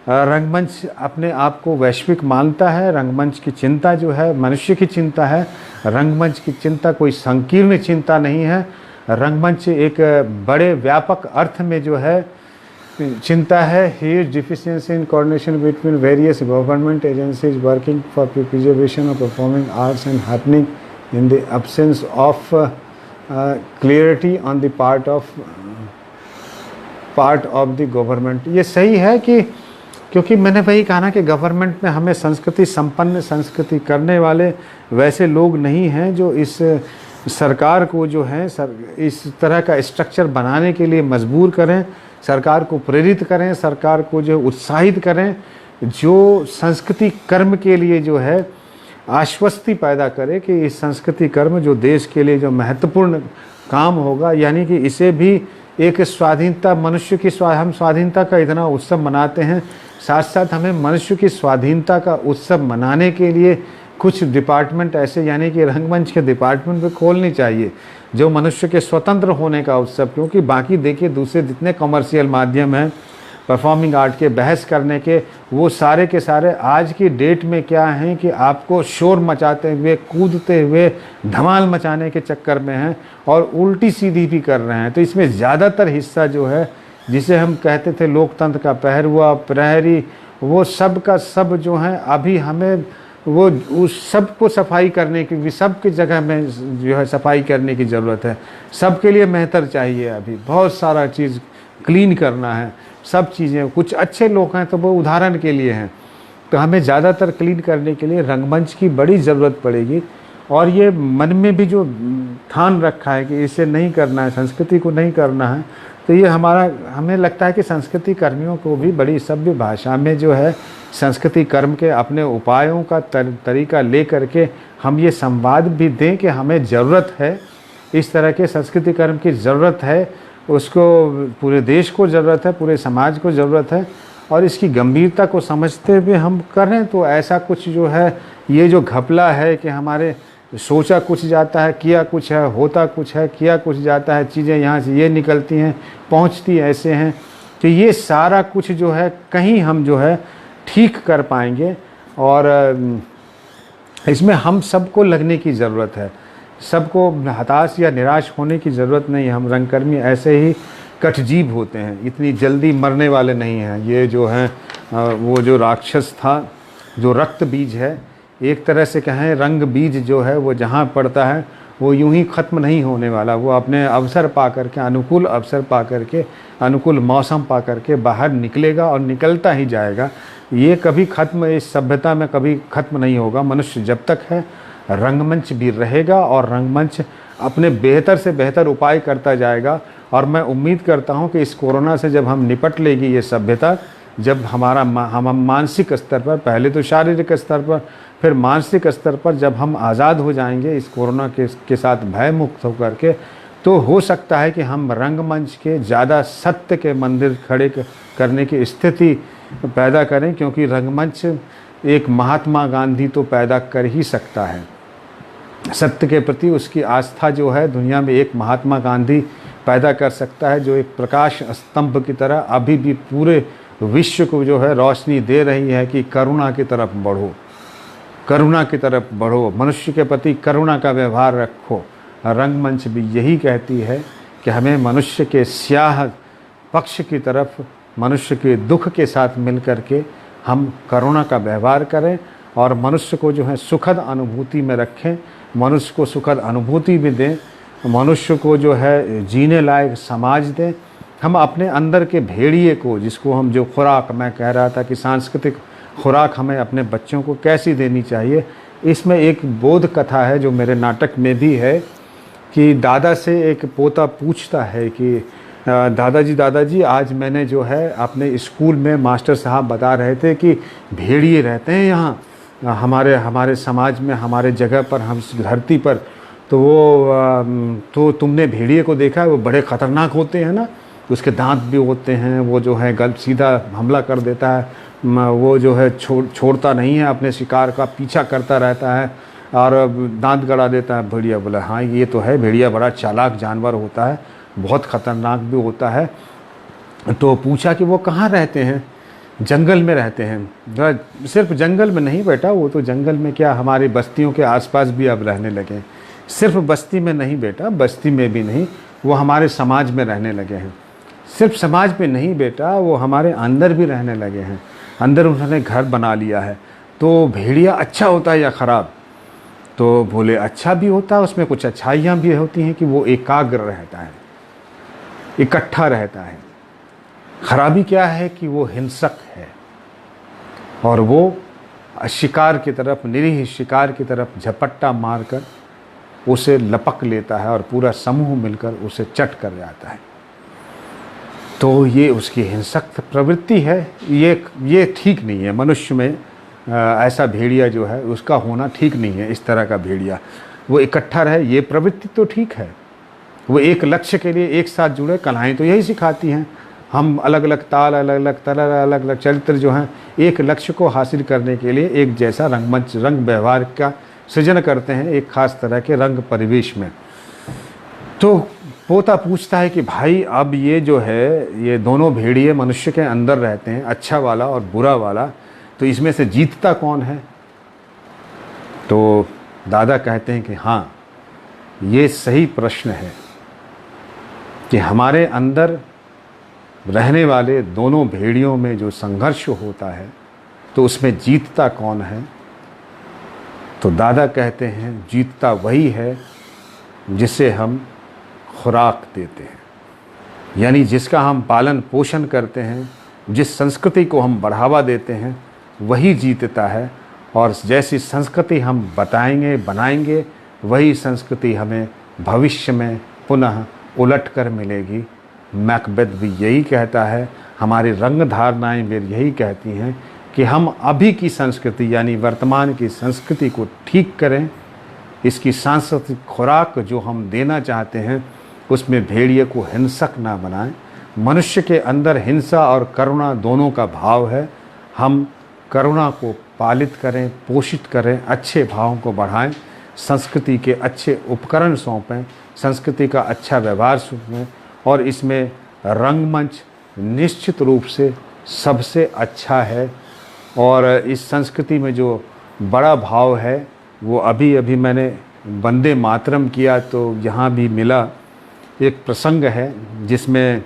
रंगमंच अपने आप को वैश्विक मानता है। रंगमंच की चिंता जो है मनुष्य की चिंता है। रंगमंच की चिंता कोई संकीर्ण चिंता नहीं है। रंगमंच एक बड़े व्यापक अर्थ में जो है चिंता है। Huge deficiency in coordination between various government agencies working for preservation of performing arts and happening in the absence of clarity on the part of the government. ये सही है कि क्योंकि मैंने वही कहा ना कि गवर्नमेंट में हमें संस्कृति संपन्न संस्कृति करने वाले वैसे लोग नहीं हैं जो इस सरकार को जो है इस तरह का स्ट्रक्चर बनाने के लिए मजबूर करें, सरकार को प्रेरित करें, सरकार को जो उत्साहित करें, जो संस्कृति कर्म के लिए जो है आश्वस्ति पैदा करे कि इस संस्कृति कर्म जो देश के लिए जो महत्वपूर्ण काम होगा, यानी कि इसे भी एक स्वाधीनता मनुष्य की हम स्वाधीनता का इतना उत्सव मनाते हैं, साथ साथ हमें मनुष्य की स्वाधीनता का उत्सव मनाने के लिए कुछ डिपार्टमेंट ऐसे यानी कि रंगमंच के डिपार्टमेंट भी खोलनी चाहिए जो मनुष्य के स्वतंत्र होने का उत्सव। क्योंकि बाकी देखिए दूसरे जितने कमर्शियल माध्यम हैं परफॉर्मिंग आर्ट के बहस करने के, वो सारे के सारे आज की डेट में क्या हैं कि आपको शोर मचाते हुए कूदते हुए धमाल मचाने के चक्कर में हैं और उल्टी सीधी भी कर रहे हैं। तो इसमें ज़्यादातर हिस्सा जो है जिसे हम कहते थे लोकतंत्र का पहरुआ प्रहरी, वो सब का सब जो है अभी हमें वो उस सब को सफाई करने की सबकी जगह में जो है सफाई करने की ज़रूरत है। सबके लिए बेहतर चाहिए, अभी बहुत सारा चीज़ क्लीन करना है। सब चीज़ें कुछ अच्छे लोग हैं तो वो उदाहरण के लिए हैं, तो हमें ज़्यादातर क्लीन करने के लिए रंगमंच की बड़ी ज़रूरत पड़ेगी। और ये मन में भी जो ठान रखा है कि इसे नहीं करना है, संस्कृति को नहीं करना है, तो ये हमें लगता है कि संस्कृति कर्मियों को भी बड़ी सभ्य भाषा में जो है संस्कृति कर्म के अपने उपायों का तरीका ले करके हम ये संवाद भी दें कि हमें ज़रूरत है, इस तरह के संस्कृति कर्म की ज़रूरत है, उसको पूरे देश को ज़रूरत है, पूरे समाज को ज़रूरत है। और इसकी गंभीरता को समझते हुए हम करें तो ऐसा कुछ जो है ये जो घपला है कि हमारे सोचा कुछ जाता है, किया कुछ है, होता कुछ है, किया कुछ जाता है, चीज़ें यहाँ से ये निकलती हैं पहुँचती ऐसे हैं, तो ये सारा कुछ जो है कहीं हम जो है ठीक कर पाएंगे। और इसमें हम सबको लगने की ज़रूरत है, सबको हताश या निराश होने की ज़रूरत नहीं है। हम रंगकर्मी ऐसे ही कटजीव होते हैं, इतनी जल्दी मरने वाले नहीं हैं। ये जो है वो जो राक्षस था जो रक्त बीज है, एक तरह से कहें रंग बीज जो है वो जहाँ पड़ता है वो यूं ही ख़त्म नहीं होने वाला, वो अपने अवसर पा करके अनुकूल अवसर पा करके अनुकूल मौसम पा करके बाहर निकलेगा और निकलता ही जाएगा। ये कभी ख़त्म इस सभ्यता में कभी ख़त्म नहीं होगा। मनुष्य जब तक है रंगमंच भी रहेगा और रंगमंच अपने बेहतर से बेहतर उपाय करता जाएगा। और मैं उम्मीद करता हूँ कि इस कोरोना से जब हम निपट लेगी ये सभ्यता, जब हम मानसिक स्तर पर, पहले तो शारीरिक स्तर पर फिर मानसिक स्तर पर जब हम आज़ाद हो जाएंगे इस कोरोना के साथ भय मुक्त होकर के, तो हो सकता है कि हम रंगमंच के ज़्यादा सत्य के मंदिर खड़े करने की स्थिति पैदा करें। क्योंकि रंगमंच एक महात्मा गांधी तो पैदा कर ही सकता है, सत्य के प्रति उसकी आस्था जो है दुनिया में एक महात्मा गांधी पैदा कर सकता है, जो एक प्रकाश स्तंभ की तरह अभी भी पूरे विश्व को जो है रोशनी दे रही है कि करुणा की तरफ बढ़ो, करुणा की तरफ बढ़ो, मनुष्य के प्रति करुणा का व्यवहार रखो। रंगमंच भी यही कहती है कि हमें मनुष्य के स्याह पक्ष की तरफ, मनुष्य के दुख के साथ मिल कर के हम करुणा का व्यवहार करें और मनुष्य को जो है सुखद अनुभूति में रखें, मनुष्य को सुखद अनुभूति भी दें, मनुष्य को जो है जीने लायक समाज दें। हम अपने अंदर के भेड़िए को, जिसको हम जो खुराक मैं कह रहा था कि सांस्कृतिक खुराक हमें अपने बच्चों को कैसी देनी चाहिए, इसमें एक बोध कथा है जो मेरे नाटक में भी है कि दादा से एक पोता पूछता है कि दादाजी आज मैंने जो है अपने स्कूल में मास्टर साहब बता रहे थे कि भेड़िए रहते हैं यहाँ हमारे समाज में, हमारे जगह पर, हम धरती पर, तो तुमने भेड़िए को देखा है, वो बड़े ख़तरनाक होते हैं ना। उसके दांत भी होते हैं, वो जो है गल सीधा हमला कर देता है, वो जो है छोड़ता नहीं है, अपने शिकार का पीछा करता रहता है और दांत गड़ा देता है। भेड़िया बोला हाँ ये तो है, भेड़िया बड़ा चालाक जानवर होता है, बहुत ख़तरनाक भी होता है। तो पूछा कि वो कहाँ रहते हैं? जंगल में रहते हैं। सिर्फ जंगल में नहीं बेटा, वो तो जंगल में क्या हमारी बस्तियों के आसपास भी अब रहने लगे हैं। सिर्फ बस्ती में नहीं बेटा, बस्ती में भी नहीं, वो हमारे समाज में रहने लगे हैं। सिर्फ समाज में नहीं बेटा, वो हमारे अंदर भी रहने लगे हैं, अंदर उन्होंने घर बना लिया है। तो भेड़िया अच्छा होता है या ख़राब? तो बोले अच्छा भी होता है, उसमें कुछ अच्छाइयाँ भी होती हैं कि वो एकाग्र रहता है, इकट्ठा रहता है। खराबी क्या है कि वो हिंसक है और वो शिकार की तरफ, निरीह शिकार की तरफ झपट्टा मारकर उसे लपक लेता है और पूरा समूह मिलकर उसे चट कर जाता है। तो ये उसकी हिंसक प्रवृत्ति है। ये ठीक नहीं है मनुष्य में। ऐसा भेड़िया जो है उसका होना ठीक नहीं है। इस तरह का भेड़िया वो इकट्ठा रहे, ये प्रवृत्ति तो ठीक है। वो एक लक्ष्य के लिए एक साथ जुड़े। कलाएँ तो यही सिखाती हैं, हम अलग अलग ताल, अलग अलग तरह, अलग अलग चरित्र जो हैं एक लक्ष्य को हासिल करने के लिए एक जैसा रंगमंच, रंग व्यवहार का सृजन करते हैं एक खास तरह के रंग परिवेश में। तो पोता पूछता है कि भाई अब ये जो है ये दोनों भेड़िए मनुष्य के अंदर रहते हैं, अच्छा वाला और बुरा वाला, तो इसमें से जीतता कौन है? तो दादा कहते हैं कि हाँ ये सही प्रश्न है कि हमारे अंदर रहने वाले दोनों भेड़ियों में जो संघर्ष होता है तो उसमें जीतता कौन है? तो दादा कहते हैं जीतता वही है जिसे हम खुराक देते हैं, यानी जिसका हम पालन पोषण करते हैं, जिस संस्कृति को हम बढ़ावा देते हैं वही जीतता है। और जैसी संस्कृति हम बताएंगे, बनाएंगे, वही संस्कृति हमें भविष्य में पुनः उलट कर मिलेगी। मैकबेथ भी यही कहता है, हमारी रंग धारणाएँ भी यही कहती हैं कि हम अभी की संस्कृति यानी वर्तमान की संस्कृति को ठीक करें। इसकी सांस्कृतिक खुराक जो हम देना चाहते हैं उसमें भेड़िए को हिंसक ना बनाएं। मनुष्य के अंदर हिंसा और करुणा दोनों का भाव है। हम करुणा को पालित करें, पोषित करें, अच्छे भावों को बढ़ाएं, संस्कृति के अच्छे उपकरण सौंपें, संस्कृति का अच्छा व्यवहार सौंपें। और इसमें रंगमंच निश्चित रूप से सबसे अच्छा है। और इस संस्कृति में जो बड़ा भाव है वो अभी अभी मैंने वंदे मातरम किया तो यहाँ भी मिला एक प्रसंग है जिसमें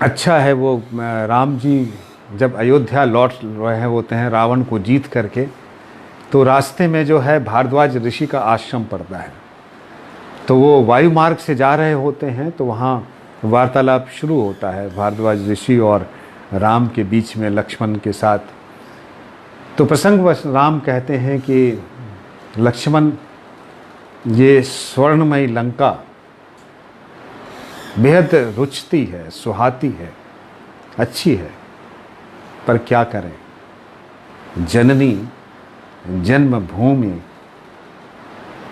अच्छा है। वो राम जी जब अयोध्या लौट रहे होते हैं रावण को जीत करके, तो रास्ते में जो है भारद्वाज ऋषि का आश्रम पड़ता है। तो वो वायु मार्ग से जा रहे होते हैं तो वहाँ वार्तालाप शुरू होता है भारद्वाज ऋषि और राम के बीच में लक्ष्मण के साथ। तो प्रसंगवश राम कहते हैं कि लक्ष्मण ये स्वर्णमयी लंका बेहद रुचती है, सुहाती है, अच्छी है, पर क्या करें, जननी जन्मभूमि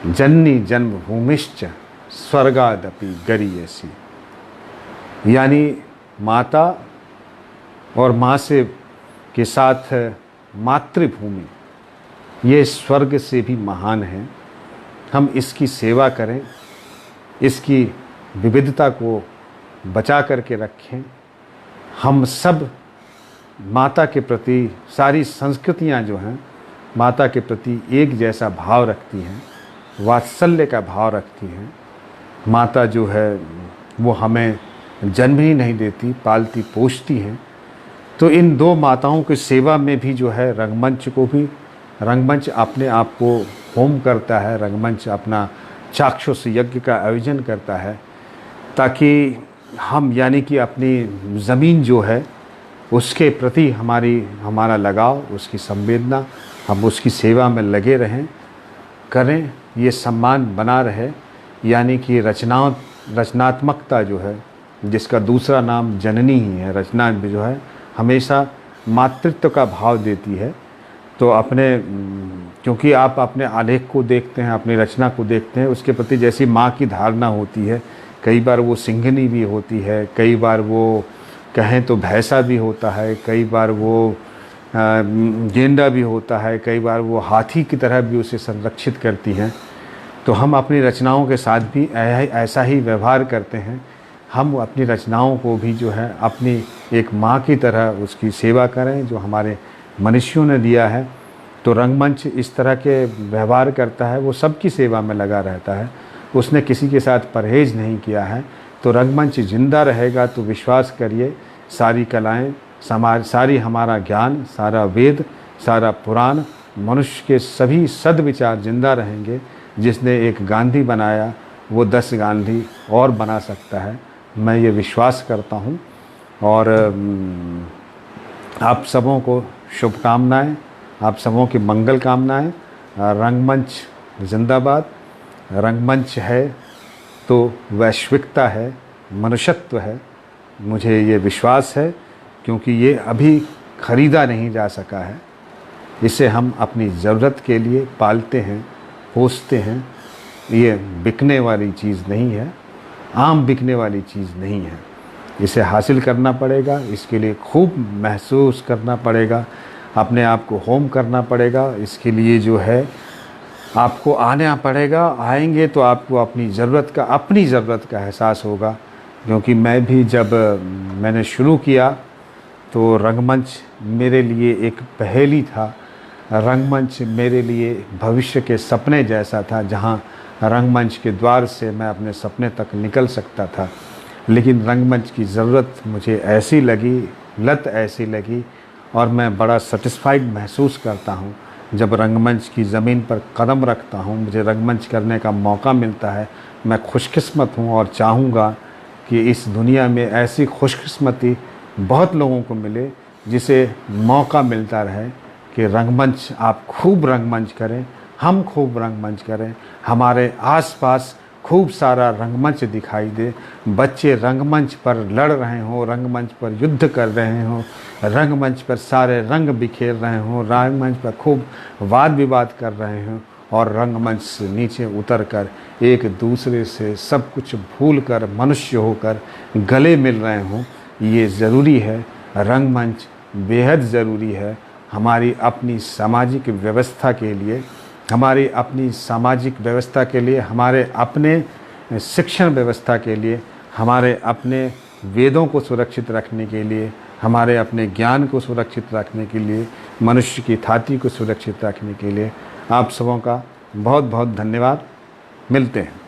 जननी जन्मभूमिश्च स्वर्गादपि गरीयसी, यानी माता और माँ से के साथ मातृभूमि ये स्वर्ग से भी महान है। हम इसकी सेवा करें, इसकी विविधता को बचा करके रखें। हम सब माता के प्रति, सारी संस्कृतियाँ जो हैं माता के प्रति एक जैसा भाव रखती हैं, वात्सल्य का भाव रखती हैं। माता जो है वो हमें जन्म ही नहीं देती, पालती पोषती हैं। तो इन दो माताओं की सेवा में भी जो है रंगमंच अपने आप को होम करता है, रंगमंच अपना चाक्षुष यज्ञ का आयोजन करता है, ताकि हम यानी कि अपनी ज़मीन जो है उसके प्रति हमारा लगाव, उसकी संवेदना, हम उसकी सेवा में लगे रहें, करें, ये सम्मान बना रहे। यानी कि रचनात्मकता जो है, जिसका दूसरा नाम जननी ही है, रचना जो है हमेशा मातृत्व का भाव देती है। तो क्योंकि आप अपने आलेख को देखते हैं, अपनी रचना को देखते हैं, उसके प्रति जैसी माँ की धारणा होती है कई बार वो सिंघनी भी होती है, कई बार वो कहें तो भैंसा भी होता है, कई बार वो गेंडा भी होता है, कई बार वो हाथी की तरह भी उसे संरक्षित करती हैं। तो हम अपनी रचनाओं के साथ भी ऐसा ही व्यवहार करते हैं। हम अपनी रचनाओं को भी जो है अपनी एक माँ की तरह उसकी सेवा करें जो हमारे मनुष्यों ने दिया है। तो रंगमंच इस तरह के व्यवहार करता है, वो सबकी सेवा में लगा रहता है, उसने किसी के साथ परहेज़ नहीं किया है। तो रंगमंच जिंदा रहेगा तो विश्वास करिए सारी कलाएं, समाज, सारी हमारा ज्ञान, सारा वेद, सारा पुराण, मनुष्य के सभी सद्विचार जिंदा रहेंगे। जिसने एक गांधी बनाया वो 10 गांधी और बना सकता है, मैं ये विश्वास करता हूँ। और आप सबों को शुभकामनाएं, आप सबों की मंगल कामनाएं। रंगमंच जिंदाबाद। रंगमंच है तो वैश्विकता है, मनुष्यत्व है, मुझे ये विश्वास है, क्योंकि ये अभी ख़रीदा नहीं जा सका है। इसे हम अपनी ज़रूरत के लिए पालते हैं, पोसते हैं। ये बिकने वाली चीज़ नहीं है, आम बिकने वाली चीज़ नहीं है। इसे हासिल करना पड़ेगा, इसके लिए खूब महसूस करना पड़ेगा, अपने आप को होम करना पड़ेगा। इसके लिए जो है आपको आना पड़ेगा। आएंगे तो आपको अपनी ज़रूरत का एहसास होगा। क्योंकि मैं भी जब मैंने शुरू किया तो रंगमंच मेरे लिए एक पहेली था। रंगमंच मेरे लिए भविष्य के सपने जैसा था, जहाँ रंगमंच के द्वार से मैं अपने सपने तक निकल सकता था। लेकिन रंगमंच की ज़रूरत मुझे ऐसी लगी, लत ऐसी लगी, और मैं बड़ा सेटिस्फाइड महसूस करता हूँ जब रंगमंच की ज़मीन पर कदम रखता हूँ, मुझे रंगमंच करने का मौका मिलता है। मैं खुशकिस्मत हूँ और चाहूँगा कि इस दुनिया में ऐसी खुशकिस्मती बहुत लोगों को मिले जिसे मौका मिलता रहे कि रंगमंच, आप खूब रंगमंच करें, हम खूब रंगमंच करें, हमारे आसपास खूब सारा रंगमंच दिखाई दे। बच्चे रंगमंच पर लड़ रहे हों, रंगमंच पर युद्ध कर रहे हों, रंगमंच पर सारे रंग बिखेर रहे हों, रंगमंच पर खूब वाद विवाद कर रहे हों, और रंगमंच से नीचे उतरकर एक दूसरे से सब कुछ भूलकर मनुष्य होकर गले मिल रहे हों। ये ज़रूरी है। रंगमंच बेहद ज़रूरी है हमारी अपनी सामाजिक व्यवस्था के लिए, हमारी अपनी सामाजिक व्यवस्था के लिए, हमारे अपने शिक्षण व्यवस्था के लिए, हमारे अपने वेदों को सुरक्षित रखने के लिए, हमारे अपने ज्ञान को सुरक्षित रखने के लिए, मनुष्य की थाती को सुरक्षित रखने के लिए। आप सबों का बहुत बहुत धन्यवाद। मिलते हैं।